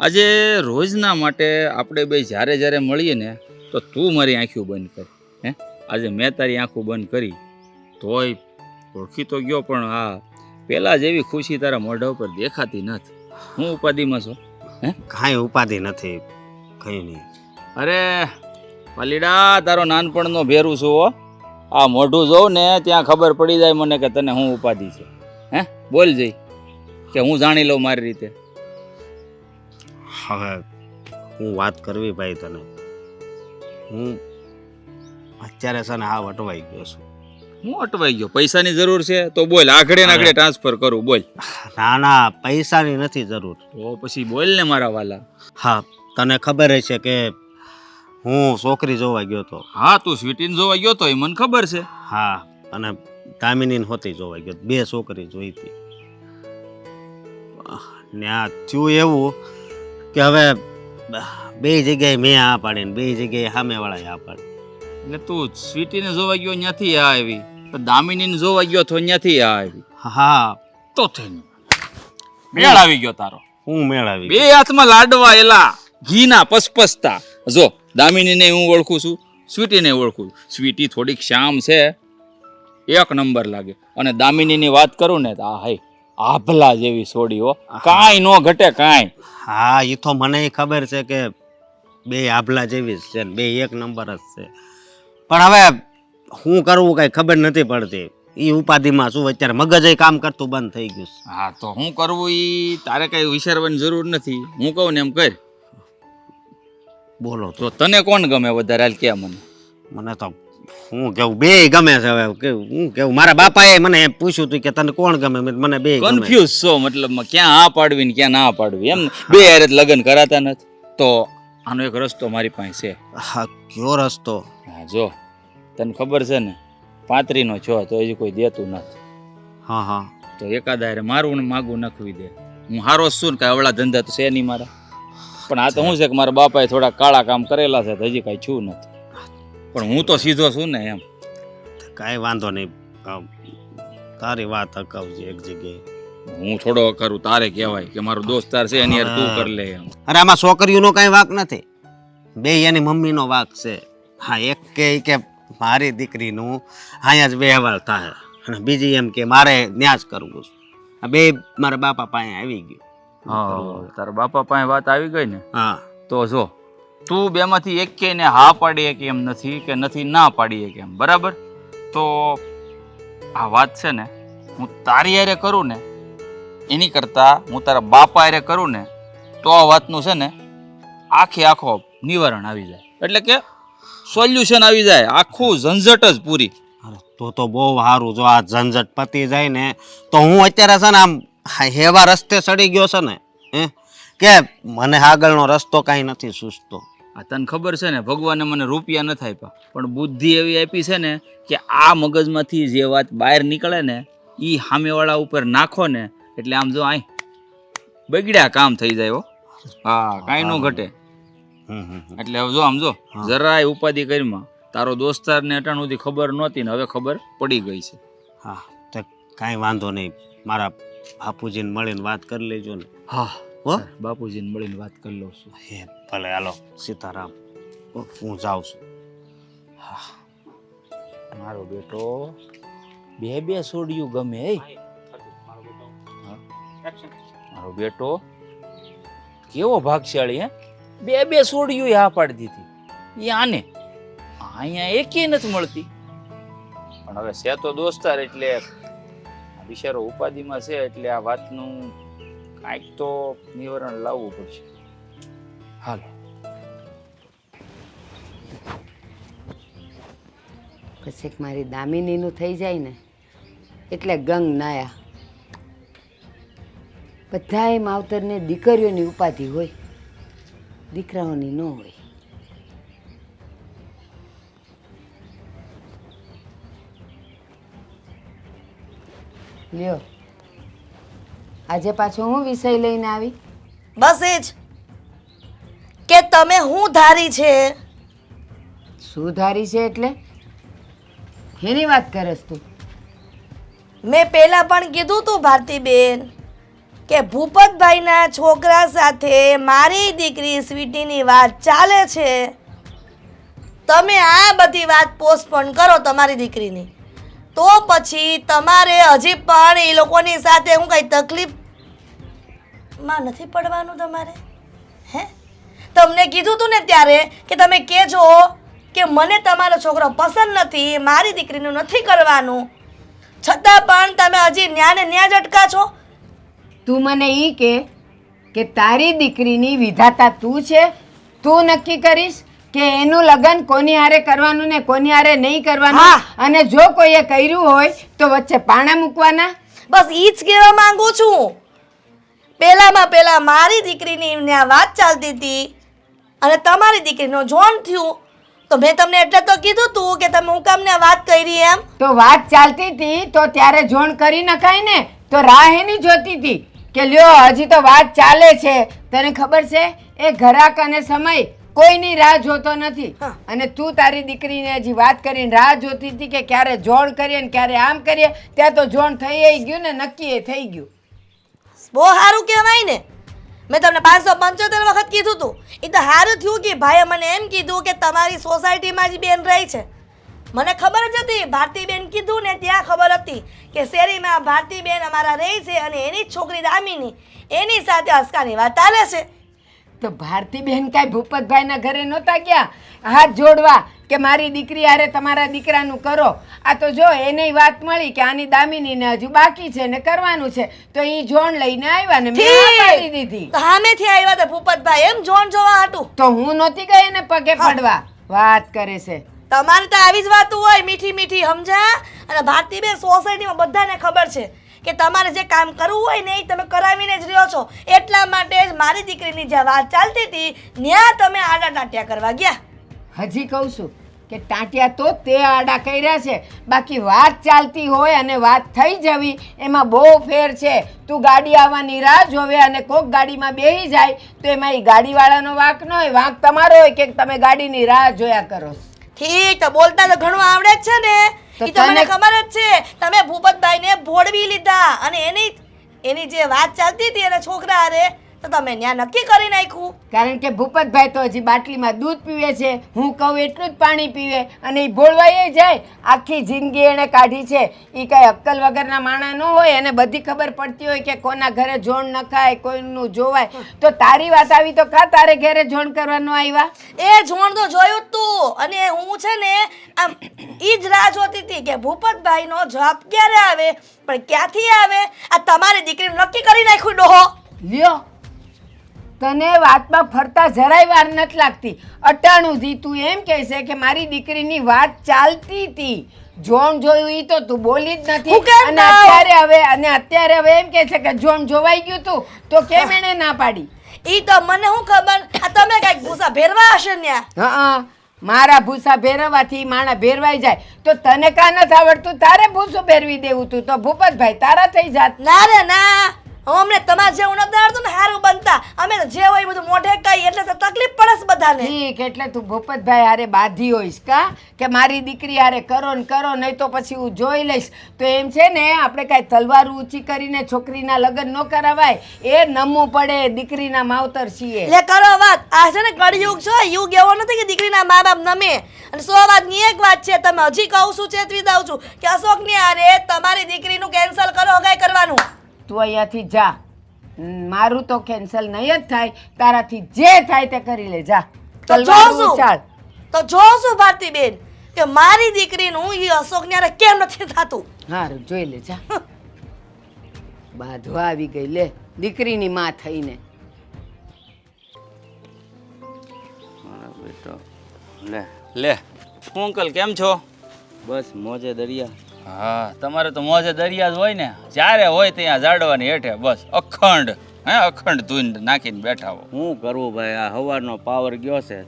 આજે રોજના માટે આપણે બે જ્યારે જ્યારે મળીએ ને તો તું મારી આંખ્યું બંધ કર. હે, આજે મેં તારી આંખું બંધ કરી તોય ઓળખી તો ગયો, પણ હા પેલા જેવી ખુશી તારા મોઢા ઉપર દેખાતી નથી. હું ઉપાધિમાં છો? હે, કાંઈ ઉપાધિ નથી, કઈ નહીં. અરે પાલીડા, તારો નાનપણનો ભેરું છું હો. આ મોઢું જોઉં ને ત્યાં ખબર પડી જાય મને કે તને હું ઉપાધિ છે. હે, બોલ જઈ કે હું જાણી લઉં મારી રીતે. હવે હું વાત કરવી ભાઈ તને, હું અત્યારે છે ને હાવ અટવાઈ ગયો છું. હું અટવાઈ ગયો? પૈસાની જરૂર છે તો બોલ, આઘડે ને આઘડે ટ્રાન્સફર કરું, બોલ. ના ના, પૈસાની નથી જરૂર. તો પછી બોલ ને મારા વાલા. હા, તને ખબર છે કે હું છોકરી જોવા ગયો હતો. હા, તું સ્વીટીને જોવા ગયો તો એ મને ખબર છે. હા, અને દામિનીને હોતી જોવા ગયો. 2 છોકરી જોઈ હતી ને આ થયું એવું કે હવે 2 જગ્યાએ મેં આ પાડી ને 2 જગ્યાએ સામેવાળાએ આ પાડી. એટલે તું સ્વીટીને જોવા ગયો ત્યાંથી આ આવી, તો દામિનીને જોવા ગયો તો ત્યાંથી આ આવી, હા, તો થઈને મેળ આવી ગયો તારો. હું મેળવી. બે હાથમાં લાડવા એલા ઘીના પસપસતા. જો દામિનીને હું ઓળખું છું, સ્વીટીને ઓળખું છું. સ્વીટી થોડીક શ્યામ છે, એક નંબર લાગે. અને દામિનીની વાત કરું ને તો આ હાય આભલા જેવી સોડી હો, કાંઈ નો ઘટે કાંઈ. હા, એ તો મને ખબર છે કે 2 આભલા જેવી જ છે ને 2 એક નંબર જ છે. પણ હવે શું કરવું કઈ ખબર નથી પડતી. એ ઉપાધિમાં શું અત્યારે મગજ કામ કરતું બંધ થઈ ગયું છે. હા, તો હું કરવું ઈ તારે કઈ વિચારવાની જરૂર નથી. હું કહું ને એમ કર. બોલો તો તને કોણ ગમે વધારે? હાલ કે મને. મને તો હું કેવું 2 ગમે છે. હવે કેવું હું કેવું, મારા બાપાએ મને પૂછ્યું હતું કે તને કોણ ગમે? મને 2 ગમે. કન્ફ્યુઝ છો મતલબમાં, ક્યાં હા પાડવી ને ક્યાં ના પાડવી એમ. બે હારે લગ્ન કરાતા નથી તો આનો એક રસ્તો મારી પાસે છે. હા, કયો રસ્તો? હા, જો તને ખબર છે ને 35નો છો તો હજી કોઈ દેતું નથી. હા હા, તો એકાદ હારે મારું ને માગું નખવી દે. હું હારો છું ને, કાંઈ અવળા ધંધા તો છે નહીં મારા. પણ આ તો શું છે કે મારા બાપાએ થોડા કાળા કામ કરેલા છે તો હજી કાંઈ છું નથી. પણ હું તો સીધો છું ને એમ. કાંઈ વાંધો નહીં. તારી વાત અકાવજે એક જગ્યાએ. હું થોડો કરું તારે કહેવાય કે મારો દોસ્તાર છે એની યાર તું કરી લે એમ. અરે આમાં છોકરીઓનો કાંઈ વાંક નથી, 2 એની મમ્મીનો વાંક છે. હા, એક કે મારી દીકરીનું અહીંયા જ વ્યવહાર થાય અને બીજી એમ કે મારે ન્યા જ કરવું છે. આ 2 મારા બાપા પાસે આવી ગયું. હા, તારા બાપા પાસે વાત આવી ગઈ ને હા, તો જો તું બેમાંથી એક કે ને હા પાડી કે એમ નથી કે નથી ના પાડી કે એમ, બરાબર? તો આ વાત છે ને હું તારી હારે કરું ને એની કરતાં હું તારા બાપા હારે કરું ને તો આ વાતનું છે ને આખો નિવારણ આવી જાય, એટલે કે સોલ્યુશન આવી જાય, આખું ઝંઝટ જ પૂરી. તો બહુ સારું. જો આ ઝંઝટ પતી જાય ને તો હું અત્યારે છે ને આમ હેવા રસ્તે ચડી ગયો છે ને, કે મને આગળનો રસ્તો કાંઈ નથી સૂઝતો. આ તને ખબર છે ને ભગવાને મને રૂપિયા નથી આપ્યા, પણ બુદ્ધિ એવી આપી છે ને કે આ મગજમાંથી જે વાત બહાર નીકળે ને એ સામેવાળા ઉપર નાખો ને એટલે આમ જો આય બગડ્યા કામ થઈ જાય હો. હા, કાંઈ ન ઘટે. એટલે હવે જો આમ જો જરાય ઉપાધિ કરીમાં. તારો દોસ્તારને અટાણ સુધી ખબર નહોતી ને હવે ખબર પડી ગઈ છે. હા, તો કાંઈ વાંધો નહીં. મારા બાપુજીને મળીને વાત કરી લેજો ને. હા હો, બાપુજીને મળીને વાત કરી લઉં છું. હે ભલે, હાલો સીતારામ. હું જાઉં છું. હા, મારો બેટો બે બે સોડિયું ગમે હે મારો બેટો કેવો ભાગશાળી હે બે બે સોડિયું હા પાડી દીધી એ આને અહીંયા એકેય નથી મળતી પણ હવે છે તો દોસ્તાર એટલે આ બિચારો ઉપાધિમાં છે એટલે આ વાતનું કાંઈક તો નિવારણ લાવવું પડશે હાલો પછી મારી દામિનીનું થઈ જાય ને એટલે ગંગ નાયા બધાય માવતરને દીકરીઓની ઉપાધિ હોય દીકરાઓની ન હોય લ્યો આજે પાછો હું વિષય લઈને આવી બસ એ જ કે તમે હું ધારી છે. શું ધારી છે એટલે એની વાત કરસ તું મેં પહેલા પણ કીધું તું ભારતીબેન કે ભૂપતભાઈના છોકરા સાથે મારી દીકરી સ્વીટીની વાત ચાલે છે. તમે આ બધી વાત પોસ્ટપોન કરો તમારી દીકરીની તો પછી તમારે હજી પણ એ લોકોની સાથે હું કઈ તકલીફમાં નથી પડવાનું તમારે હે તમને કીધું તું ને ત્યારે કે તમે કહેજો કે મને તમારો છોકરો પસંદ નથી મારી દીકરીનું નથી કરવાનું છતાં પણ તમે હજી ન્યા ને ન્યા જ અટકા છો. તું મને એ કે તારી દીકરીની વિધાતા તું છે તું નક્કી કરીશ કે એનું લગ્ન કોની હારે કરવાનું ને કોની હારે નહીં કરવાનું હા. અને જો કોઈએ કર્યું હોય તો વચ્ચે પાણા મૂકવાના. બસ ઈ જ કહેવા માંગુ છું. પહેલા મારી દીકરીની ન્યા વાત ચાલતી હતી અને તમારી દીકરીનો જોન થયું તો મેં તમને એટલે તો કીધું તું કે તમે હું કામને વાત કરી એમ. તો વાત ચાલતી હતી તો ત્યારે જોણ કરી નખાય ને તો રાહ એની જોતી હતી કે લ્યો હજી તો વાત ચાલે છે. તને ખબર છે એ ઘરાક અને સમય કોઈની રાહ જોતો નથી હા. અને તું તારી દીકરીને હજી વાત કરીને રાહ જોતી હતી કે ક્યારે જોણ કરીએ ને ક્યારે આમ કરીએ ત્યાં તો જોણ થઈ ગયું ને નક્કી થઈ ગયું. બહુ સારું કહેવાય ને. મેં તમને 575 વખત કીધું તું એ તો સારું થયું કે ભાઈએ મને એમ કીધું કે તમારી સોસાયટીમાં જ બેન રહી છે. મને ખબર જ હતી ભારતીબેન કીધું ને ત્યાં ખબર હતી કે શેરીમાં ભારતીબેન અમારા રહી છે અને એની જ છોકરી દામિની એની સાથે હસકાની વાત ચાલે છે. તો ભારતીબેન કાંઈ ભૂપતભાઈના ઘરે નહોતા ગયા હાથ જોડવા કે મારી દીકરી હારે તમારા દીકરાનું કરો. આ તો જો એને વાત મળી કે આની દામિનીને હજુ બાકી છે ને કરવાનું છે તો એ જોણ લઈને આવ્યા ને મેં હા પાડી દીધી. તો સામેથી આવ્યા હતા ભૂપતભાઈ એમ જોણ જોવા હાટું. તો હું નહોતી ગઈ એને પગે પડવા. વાત કરે છે તમારે તો આવી જ વાતું હોય મીઠી મીઠી સમજા. અને ભારતીબેન સોસાયટીમાં બધાને ખબર છે કે તમારે જે કામ કરવું હોય ને એ તમે કરાવીને જ રહ્યો છો. એટલા માટે જ મારી દીકરીની જે વાત ચાલતી હતી ત્યાં તમે આડા ટાંટિયા કરવા ગયા. હજી કહું છું કે ટાંટિયા તો તે આડા કર્યા છે બાકી વાત ચાલતી હોય અને વાત થઈ જવી એમાં બહુ ફેર છે. તું ગાડી આવવાની રાહ જોવે અને કોક ગાડીમાં બેસી જાય તો એમાં એ ગાડીવાળાનો વાંક ન હોય વાંક તમારો હોય કે તમે ગાડીની રાહ જોયા કરો. ઠીક તો બોલતા તો ઘણું આવડે જ છે ને તો એ તો મને તને- ખબર જ છે. તમે ભૂપતભાઈને ભોળવી લીધા અને એની જે વાત ચાલતી હતી એના છોકરા હારે તો તમે ત્યાં નક્કી કરી નાખ્યું. કારણ કે ભૂપતભાઈ તો હજી બાટલીમાં દૂધ પીવે છે હું કહું એટલું જ પાણી પીવે અને એ ભોળવાઈ જાય. આખી જિંદગી એણે કાઢી છે એ કાંઈ અક્કલ વગરના માણા ન હોય એને બધી ખબર પડતી હોય કે કોના ઘરે જોણ નખાય કોઈનું જોવાય. તો તારી વાત આવી તો કા તારે ઘરે જોણ કરવા ન આવ્યા? એ જોણ તો જોયું જ તું અને હું છે ને આમ ઈ જ રાહ જોતી હતી કે ભૂપતભાઈનો જવાબ ક્યારે આવે પણ ક્યાંથી આવે. આ તમારી દીકરીનું નક્કી કરી નાખ્યું ડોહો. લ્યો તને વાતમાં ફરતા જરાય વાર નથી લાગતી. 98 દી તું એમ કહે છે કે મારી દીકરીની વાત ચાલતી હતી જોણ જોયું ઈ તો તું બોલી જ નથી હું કેમ અને ના? અત્યારે હવે એમ કહે છે કે જોણ જોવાઈ ગયું તું તો કેમ એને ના પાડી? ઈ તો મને શું ખબર આ તમે કઈક ભૂસા ભેરવા હશે ન્યા. હા મારા ભૂસા ભેરવવાથી માણા ભેરવાઈ જાય તો તને કા નથી આવડતું તારે ભૂસું ભેરવી દેવું તું તો ભૂપતભાઈ તારા થઈ જાત. ના રે ના અમને તમારે જેવું નથી આવડતું ને સારું બનતા અમે તો જે હોય એ બધું મોઢે કહીએ એટલે તો તકલીફ પડે છે બધાને. ઠીક, એટલે તું ભૂપતભાઈ હારે બાધી હોઈશ કા કે મારી દીકરી હારે કરો ને કરો, નહીં તો પછી હું જોઈ લઈશ. તો એમ છે ને, આપણે કાંઈ તલવાર ઊંચી કરીને છોકરીના લગ્ન ન કરાવાય, એ નમવું પડે, દીકરીના માવતર છીએ. એટલે કરો વાત, આ છે ને કળયુગ છે, યુગ એવો નથી કે દીકરીના મા બાપ નમે. અને 100 વાતની એક વાત છે, તમે હજી કહું છું, ચેતવી દઉં છું કે અશોકની હારે તમારી દીકરીનું કેન્સલ કરો, હગાઈ કરવાનું. તું અહીંયાથી જા, મારું તો કેન્સલ નહીં જ થાય, તારાથી જે થાય તે કરી લે, જા. તો તલવાર જોશું. ઉછાળ. તો જોશું ભારતીબેન કે મારી દીકરીનું એ અશોકની હારે કેમ નથી થતું. હારું, જોઈ લે, જા. બાંધવા આવી ગઈ લે, દીકરીની માં થઈને. મારા બેટો લે લે હું અંકલ કેમ છો? બસ મોજે દરિયા. હા, તમારે તો મોજે દરિયા જ હોય ને, જ્યારે હોય ત્યાં ઝાડવાની હેઠે બસ અખંડ અખંડ ધૂન નાખીને બેઠા હો. શું કરવું ભાઈ, આ હવાનો પાવર ગયો છે.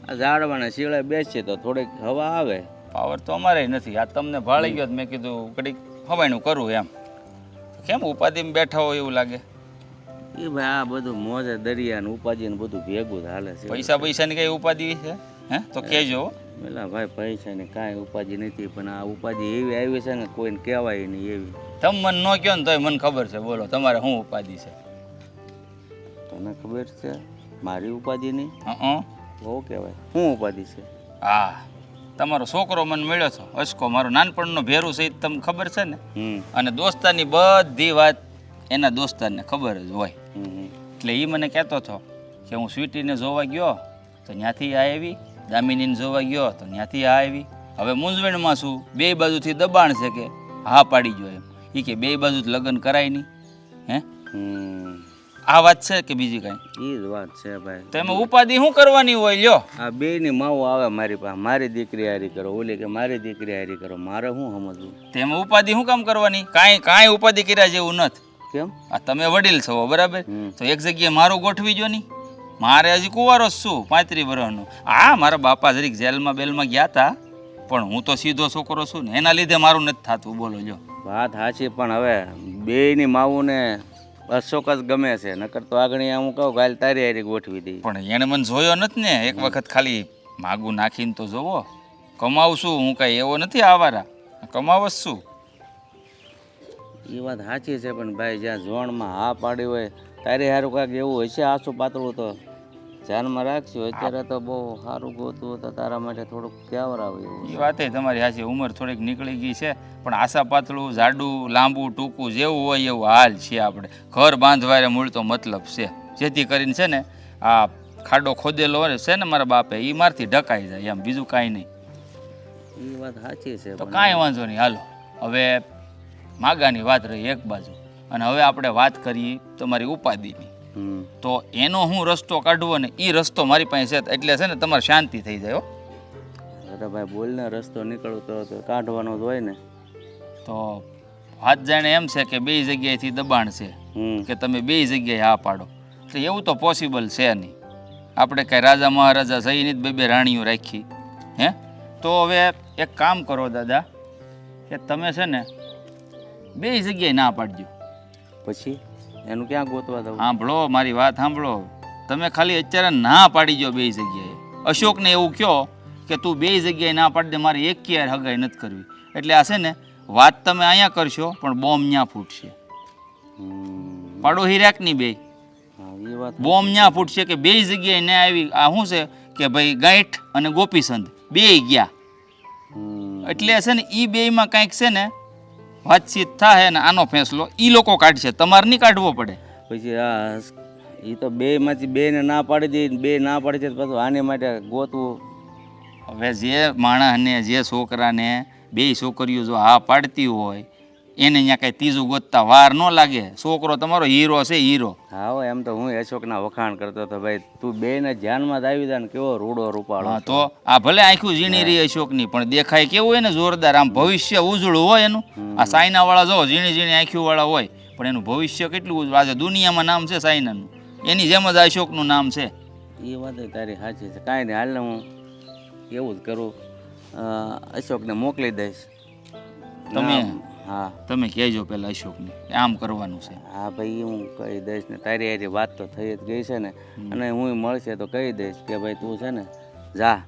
આ ઝાડવાના શીળે બેસીએ તો થોડીક હવા આવે. પાવર તો અમારે નથી, આ તમને ભાળી ગયો તો મેં કીધું ઘડીક હવાયનું કરું એમ. કેમ ઉપાધિમાં બેઠા હોય એવું લાગે? એ ભાઈ આ બધું મોજે દરિયા ને ઉપાધિ ને બધું ભેગું જ હાલે છે. પૈસાની કઈ ઉપાધિ છે? હે તો કહેજો. પેલા ભાઈ પૈસાની કાંઈ ઉપાધિ નથી, પણ આ ઉપાધિ એવી આવી છે ને કોઈને કહેવાય નહીં એવી. તમે મને ન કહો ને તોય મને ખબર છે. બોલો તમારે શું ઉપાધિ છે? તને ખબર છે મારી ઉપાધિ નહીં? હં બહુ કહેવાય. શું ઉપાધિ છે? હા, તમારો છોકરો મને મળ્યો છો અશકો, મારો નાનપણનો ભેરું છે, એ તમને ખબર છે ને. અને દોસ્તારની બધી વાત એના દોસ્તારને ખબર જ હોય. એટલે એ મને કહેતો હતો કે હું સ્વીટીને જોવા ગયો તો ત્યાંથી આ આવી, દામિનીને જોવા ગયો તો ત્યાંથી આ આવી. હવે મૂંઝવણમાં છું, બે બાજુથી દબાણ છે કે હા પાડી ગયો એમ. એ કે બે બાજુ લગ્ન કરાય નહીં. હે આ વાત છે કે બીજી કાંઈ? એ જ વાત છે ભાઈ. તો એમાં ઉપાધિ શું કરવાની હોય? લ્યો, આ બેયની માવો આવે મારી પાસે, મારી દીકરી હારી કરો, ઓલી કે મારી દીકરી હારી કરો, મારે શું સમજવું? તેમાં ઉપાધિ શું કામ કરવાની? કાંઈ ઉપાધિ કર્યા જેવું નથી. કેમ? આ તમે વડીલ છો બરાબર, તો એક જગ્યાએ મારું ગોઠવી જો નહીં. મારે હજી કુંવારો જ છું, 35 વર્ષનો. હા, મારા બાપા જરીક જેલમાં બેલમાં ગયા હતા, પણ હું તો સીધો છોકરો છું ને, એના લીધે મારું નથી થતું. બોલો જો. વાત સાચી, પણ હવે બેયની માવું ને અશોક જ ગમે છે, નકર તો આગળ હું કહું કાલ તારી હારી ગોઠવી દઈ. પણ એણે મને જોયો નથી ને, એક વખત ખાલી માગું નાખીને તો જોવો. કમાવશું, હું કાંઈ એવો નથી આવારા, કમાવશ છું. એ વાત સાચી છે, પણ ભાઈ જ્યાં ઝોણમાં હા પાડી હોય તારી હારું કાંઈક એવું હશે આસું પાતળું તો ધ્યાનમાં રાખશું. અત્યારે તો બહુ સારું ગોતું તો તારા માટે થોડુંક કેવરાવે એવું. એ વાતે તમારી સાચી, ઉંમર થોડીક નીકળી ગઈ છે, પણ આશા પાતળું જાડું લાંબુ ટૂંકું જેવું હોય એવું હાલ છે. આપણે ઘર બાંધવારે મૂળ તો મતલબ છે, જેથી કરીને છે ને આ ખાડો ખોદેલો હોય છે ને મારા બાપે, એ મારથી ઢકાઈ જાય એમ, બીજું કાંઈ નહીં. એ વાત સાચી છે, તો કાંઈ વાંધો નહીં. હાલો હવે માગાની વાત રહી એક બાજુ, અને હવે આપણે વાત કરીએ તમારી ઉપાધિની. તો એનો હું રસ્તો કાઢવો ને એ રસ્તો મારી પાસે છે, એટલે છે ને તમારે શાંતિ થઈ જાય. અરે ભાઈ બોલ ને, રસ્તો નીકળતો તો કાઢવાનો જ હોય ને. તો વાત જાણે એમ છે કે બે જગ્યાએથી દબાણ છે કે તમે બે જગ્યાએ હા પાડો, એટલે એવું તો પોસિબલ છે નહીં. આપણે કાંઈ રાજા મહારાજા જઈને જ બે રાણીઓ રાખી. હે તો હવે એક કામ કરો દાદા, કે તમે છે ને બે જગ્યાએ ના પાડજો. પછી એનું ક્યાં ગોતવા દઉં? સાંભળો મારી વાત સાંભળો, તમે ખાલી અત્યારે ના પાડી દો બે જગ્યાએ. અશોકને એવું કહો કે તું બે જગ્યાએ ના પાડી દે, મારે એક યાર હગાઈ નથી કરવી. એટલે આ છે ને વાત તમે અહીંયા કરશો પણ બોમ્બ ન્યા ફૂટશે. પાડો હિરાકની બે એ વાત બોમ્બ ન્યા ફૂટશે કે બે જગ્યાએ ના આવી. આ શું છે કે ભાઈ ગાંઠ અને ગોપીચંદ બે ગયા, એટલે છે ને એ બેમાં કાંઈક છે ને વાતચીત થાય ને આનો ફેંસલો એ લોકો કાઢશે, તમારે નહીં કાઢવો પડે. પછી આ એ તો બે માંથી બે ને ના પાડી દે, બે ના પાડી દે પછી આને માટે ગોતવું. હવે જે માણસને જે છોકરાને બે છોકરીઓ જો હા પાડતી હોય એને અહીંયા કાંઈ ત્રીજું ગોતતા વાર ન લાગે. છોકરો તમારો હીરો છે, હીરો. હા એમ તો હું અશોકના વખાણ કરતો હતો ભાઈ, તું બે ને ધ્યાનમાં જ આવી જાય ને કેવો રૂડો રૂપાળો. હા તો આ ભલે આખું ઝીણી રહી અશોકની, પણ દેખાય કેવું હોય ને જોરદાર, આમ ભવિષ્ય ઉજળું હોય એનું. આ સાયના વાળા જો ઝીણી ઝીણી આંખી વાળા હોય, પણ એનું ભવિષ્ય કેટલું ઉજળું. આજે દુનિયામાં નામ છે સાયનાનું, એની જેમ જ અશોકનું નામ છે. એ વાત તારી સાચી છે. કાંઈ નહીં, હાલ હું એવું જ કરું, અશોકને મોકલી દઈશ. તમે હા તમે કહેજો પેલા અશોકને કે આમ કરવાનું છે. હા ભાઈ હું કહી દઈશ ને, તારી હારી વાત તો થઈ જ ગઈ છે ને, અને હું મળશે તો કહી દઈશ કે ભાઈ તું છે ને જા,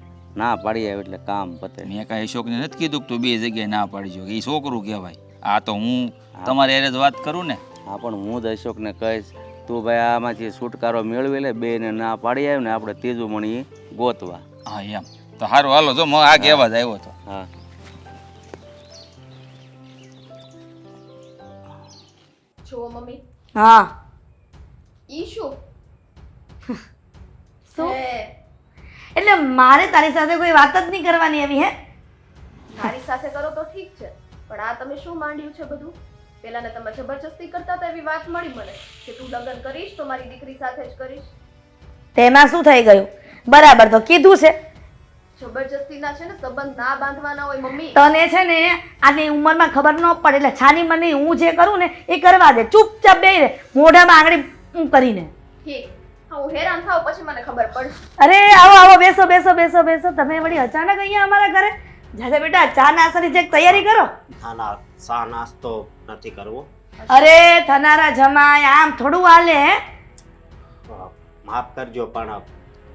ના પાડી આવે એટલે કામ પતે. મેં કાંઈ અશોકને નથી કીધું કે તું બે જગ્યાએ ના પાડીજો, એ છોકરું કહેવાય. આ તો હું તમારી હારે જ વાત કરું ને. હા પણ હું જ અશોકને કહીશ તું ભાઈ આમાંથી છુટકારો મેળવી લે, બેને ના પાડી આવે ને આપણે ત્રીજું મણી ગોતવા. હા એમ તો સારું, હાલો જો હું આ કહેવા જ આવ્યો હતો. હા જો મમ્મી હા ઈ શું શું? હે, એટલે મારે તારી સાથે કોઈ વાત જ નહીં કરવાની એવી હે? મારી સાથે કરો તો ઠીક છે, પણ આ તમે શું માંડ્યું છે બધું? પેલાને તમે જબરજસ્તી કરતા હતા એવી વાત મળી મને કે તું લગ્ન કરીશ તો મારી દીકરી સાથે જ કરીશ. તેમાં શું થઈ ગયું? બરાબર તો કીધું છે. જબરજસ્તીના છે ને સંબંધ ના બાંધવાના હોય મમ્મી. તને છે ને આની ઉંમરમાં ખબર ન પડે એટલે છાની મને હું જે કરું ને એ કરવા દે, ચૂપચાપ બેહી રહે મોઢામાં આંગળી કરીને. ઠીક, હા હું હેરાન થાવ પછી મને ખબર પડશે. અરે આવો આવો, બેસો બેસો બેસો બેસો. તમે વળી અચાનક અહીંયા અમારા ઘરે? જાજા બેટા ચા નાસ્તાની જે તૈયારી કરો. ના ના, ચા નાસ્તો નથી કરવો. અરે થનારા જમાય આમ થોડું હાલે હે? માફ કરજો પણ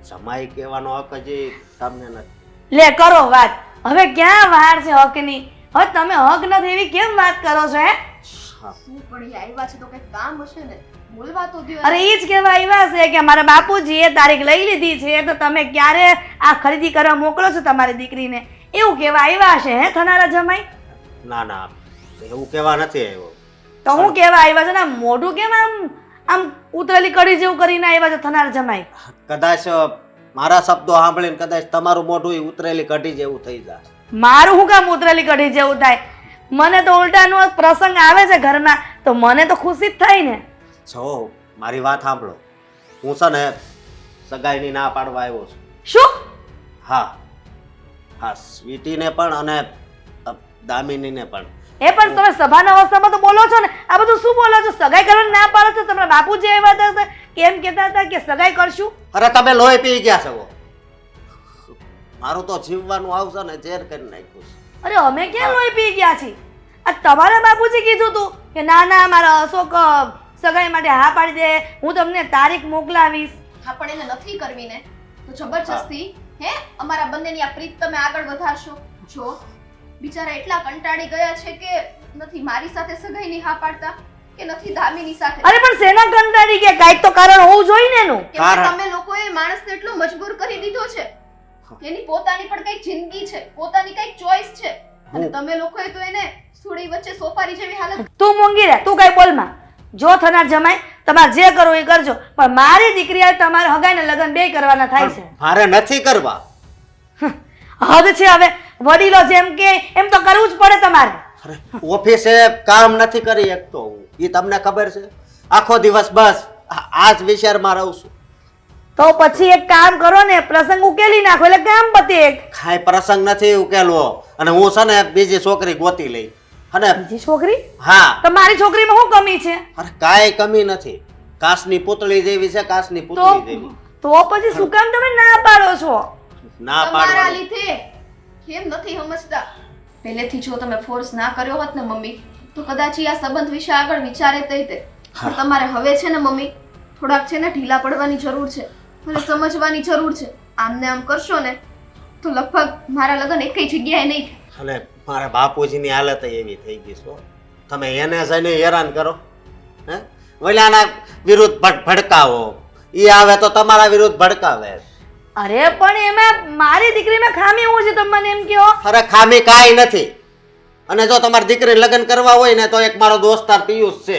જમાઈ કહેવાનો હક હજી તમને નથી. લે કરો વાત. હવે ક્યાં વાર છે હકની? હવે તમે હક નથી એવી કેમ વાત કરો છો હે? હા, શું પણ એ આવ્યા છે તો કંઈક કામ હશે ને, બોલવા તો દ્યો. અરે ઈ જ કહેવા આવ્યા છે કે મારા બાપુજીએ તારીખ લઈ લીધી છે તો તમે ક્યારે આ ખરીદી કરવા મોકલો છો તમારી દીકરીને, એવું કહેવા આવ્યા છે હે થનારા જમાઈ? ના ના, એવું કહેવા નથી આવ્યો. તો હું કહેવા આવ્યા છે ને? મોઢું કેમ આમ આમ ઉતરેલી કડી જેવું કરીને આવ્યા છે થનારા જમાઈ? કદાચ મારા શબ્દો સાંભળીને કદાચ તમારું મોઢું ય ઉતરેલી કઢી જેવું થઈ જાય. મારું શું કામ ઉતરેલી કઢી જેવું થાય? મને તો ઉલટાનો પ્રસંગ આવે છે ઘરમાં તો મને તો ખુશી જ થાય ને. જો મારી વાત સાંભળો, હું છે ને સગાઈની ના પાડવા આવ્યો છું. શું? હા હા, સ્વીટીને પણ અને દામિનીને પણ. એ પણ તમે સભાના અવસ્થામાં તો બોલો છો ને, આ બધું શું બોલો છો? સગાઈ કરવાની ના પાડો છો? તમારા બાપુજી આવ્યા હતા કેમ કહેતા હતા કે સગાઈ કરશું? અરે તમે લોહી પી ગયા છો. મારું તો જીવવાનું આવશે ને ઝેર કરી નાખ્યું છે. અરે અમે ક્યાં લોહી પી ગયા છીએ? આ તમારા બાપુજી કીધું તું કે ના ના મારા અશોક સગાઈ માટે હા પાડી દે, હું તમને તારીખ મોકલાવીશ. હા પણ એને નથી કરવી ને તો જબરજસ્તી હે અમારા બંનેની આ પ્રીત તમે આગળ વધારશો? જો બિચારા એટલા કંટાળી ગયા છે કે નથી મારી સાથે સગાઈની હા પાડતા કે નથી દામિની સાથે. અરે પણ શેના કંટાળી ગયા? કાંઈક તો કારણ હોવું જોઈએ ને એનું. કેમ કે તમે લોકોએ માણસને એટલો મજબૂર કરી દીધો છે. એની પોતાની પણ કઈક જિંદગી છે, પોતાની કઈક ચોઈસ છે, અને તમે લોકોએ તો એને સુડી વચ્ચે સોપારી જેવી હાલત. તું મૂંગી રહે, તું કઈ બોલમાં. જો થનાર જમાઈ તમારે જે કરવું એ કરજો, પણ મારી દીકરી હારે તમારે હગાઈને લગ્ન બે કરવાના થાય છે. મારે નથી કરવા. હદ છે હવે. વડીલો જેમ કે એમ તો કરવું જ પડે તમારે. અરે ઓફિસે કામ નથી કરી શકતો હું, એ તમને ખબર છે. આખો દિવસ બસ આ જ વિચારમાં રહું છું. તો પછી એક કામ કરો ને, પ્રસંગ ઉકેલી નાખો એટલે કામ પતે. કાંઈ પ્રસંગ નથી ઉકેલવો, અને હું છે ને બીજી છોકરી ગોતી લઈ. અને બીજી છોકરી? હા. તો મારી છોકરીમાં શું કમી છે? અરે કાંઈ કમી નથી, કાચની પૂતળી જેવી છે, કાચની તો પૂતળી જેવી. તો પછી શું કામ તમે ના પાડો છો? ના તમારા પાડવાનું. લીધે કેમ નથી સમજતા? પહેલેથી જો તમે ફોર્સ ના કર્યો હોત ને મમ્મી તો કદાચ ઈ આ સંબંધ વિશે આગળ વિચારે તઈ તે. પણ તમારે હવે છે ને મમ્મી થોડાક છે ને ઢીલા પડવાની જરૂર છે અને સમજવાની જરૂર છે. આમને આમ કરશો ને તો લગભગ મારા લગ્ન એકઈ જગ્યાએ નહીં. અને મારા બાપુજીની હાલત એવી થઈ ગઈ છે. તમે એને જઈને હેરાન કરો, હે ઓલાના વિરુદ્ધ ભડકાવો, ઈ આવે તો તમારા વિરુદ્ધ ભડકાવે. અરે પણ એમાં મારી દીકરીમાં ખામી હું છે તમે મને એમ કહો? અરે ખામી કાંઈ નથી. અને જો તમારી દીકરી લગ્ન કરવા હોય ને તો એક મારો દોસ્તાર પિયુષ છે.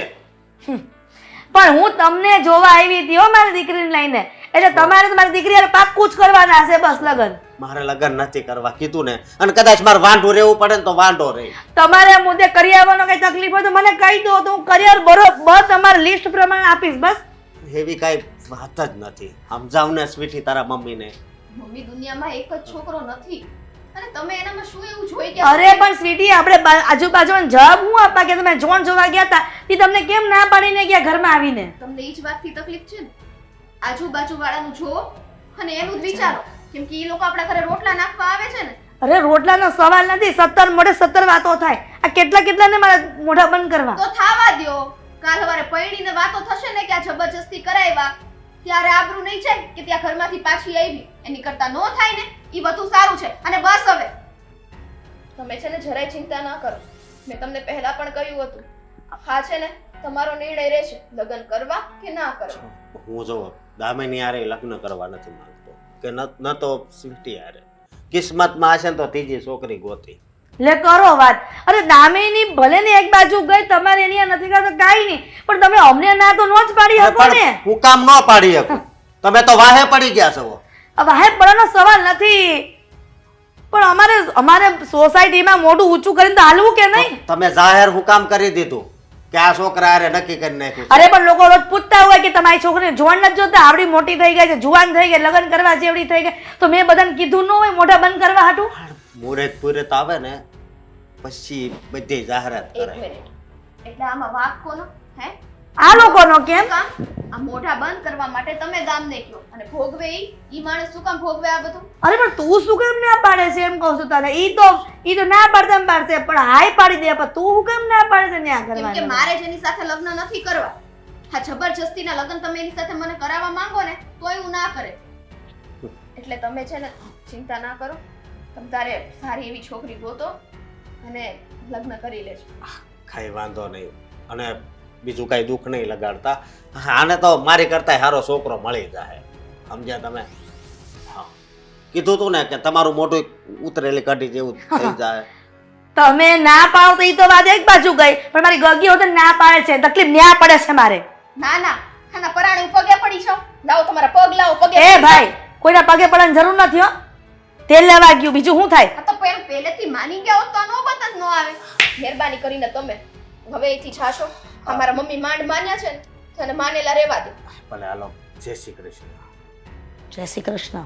પણ હું તમને જોવા આવી હતી હો મારી દીકરીને લઈને, એટલે તમારે તો મારી દીકરી હારે પાક્કું જ કરવાના છે બસ લગ્ન. મારે લગ્ન નથી કરવા કીધું ને, અને કદાચ મારે વાંઢું રહેવું પડે ને તો વાંઢો રહે. તમારે આ મુદ્દે કરી આવવાનો કઈ તકલીફ હોય તો મને કહી દો, તો હું કરિયર બરોબર તમારા લિસ્ટ પ્રમાણે આપીશ. બસ એવી કાંઈ વાત જ નથી. સમજાવ ને સ્વીટી તારા મમ્મીને. મમ્મી દુનિયામાં એક જ છોકરો નથી અને તમે એનામાં શું એવું જોઈ કે? અરે પણ સ્વીટી આપણે આજુબાજુનો જવાબ હું આપા કે તમે જોન જોવા ગયા હતા તે તમને કેમ ના પાડીને ગયા ઘરમાં આવીને? તમને ઈ જ વાતથી તકલીફ છે ને? આજુબાજુ વાળાનું જો અને એનું જ વિચારો, કેમ કે ઈ લોકો આપણા ઘરે રોટલા નાખવા આવે છે ને. અરે રોટલાનો સવાલ નથી, 17 મોઢે 17 વાતો થાય. આ કેટલા કેટલાને મારા મોઢા બંધ કરવા તો થાવા દ્યો. કાલ સવારે પૈણીને વાતો થશે ને કે આ જબરજસ્તી કરાવ્યા, ત્યારે આબરૂ નહીં જાય કે ત્યાં ઘરમાંથી પાછી આવી. એની કરતા નો થાય ને ઈ બધું સારું છે. અને બસ હવે તમે છે ને જરાય ચિંતા ના કરો. મેં તમને પહેલા પણ કહ્યું હતું, હા છે ને તમારો નિર્ણય રહેશે લગ્ન કરવા કે ના કરવા. હું જો દામિની હારે લગ્ન કરવા નથી માંગતો કે ન તો સ્વીટી હારે. કિસ્મતમાં હશે ને તો ત્રીજી છોકરી ગોતી. લે કરો વાત. અરે દામિની ભલે ને એક બાજુ ગઈ, તમારે એની આ નથી કરતો કાઈ નહીં, પણ તમે અમને ના તો નો જ પાડી શકો ને. પણ હું કામ ન પાડી શકું. તમે તો વાહે પડી ગયા છો. વાહે પડવાનો સવાલ નથી, પણ અમારે સોસાયટીમાં મોઢું ઊંચું કરીને તો હાલવું કે નહીં? તમે જાહેર હું કામ કરી દીધું કે આ છોકરા હારે નક્કી કરી નાખ્યું છે. અરે પણ લોકો રોજ પૂછતા હોય કે તમારી છોકરીને જોવાનું નથી જોતા, આવડી મોટી થઈ ગઈ છે, જુવાન થઈ ગઈ, લગ્ન કરવા જેવડી થઈ ગઈ, તો મેં બધાને કીધું ન હોય મોઢા બંધ કરવા હાટું? મુહૂર્ત પુરત આવે ને પછી બધી જાહેરાત એક કરે. મિનિટ, એટલે આમાં વાક કોનો? હે આ લોકોનો કેમ? કામ આ મોઢા બંધ કરવા માટે તમે ગામને કયો અને ભોગવે ઈ માણસ શું કામ ભોગવે આ બધું? અરે પણ તું શું કેમ ના પાડે છે એમ કહું છું તને. ઈ તો ના પાડતા એમ પાડશે, પણ હાય પાડી દે, પણ તું શું કેમ ના પાડે છે ન્યા કેમ કે કરવાનું? મારે જેની સાથે લગ્ન નથી કરવા, હા જબરજસ્તીના લગ્ન તમે એની સાથે મને કરાવવા માંગો ને તોય હું ના કરે. એટલે તમે છે ને ચિંતા ના કરો, તમે તારે સારી એવી છોકરી ગોતો અને લગ્ન કરી લેજો. કઈ વાંધો નહીં, અને બીજું કઈ દુઃખ નહીં લગાડતા. આને તો મારી કરતા સારો છોકરો મળી જાય. સમજ્યા તમે? હા, કીધું તું ને કે તમારું મોઢું ઉતરેલી કઢી જેવું થઈ જાય. તમે ના પાડો તો ઈ તો વાત એક બાજુ ગઈ, પણ મારી ગગી હોત ના પાડે છે, તકલીફ ન્યા પડે છે મારે. ના ના, ખાના પરાણે પગે પડી છો. લાવો તમારા પગ લાવો, પગે એ ભાઈ, કોઈના પગે પડવાની જરૂર નથી હો. તેલ લેવા ગયું, બીજું શું થાય? આ તો પહેલેથી માની ગયા હોત તો આ નોબત જ ન આવે. મહેરબાની કરીને તમે હવે અહીંથી જાશો. અમારા મમ્મી માંડ માન્યા છે ને, તો એને માનેલા રહેવા દે. ભલે હાલો, જય શ્રી કૃષ્ણ. જય શ્રી કૃષ્ણ.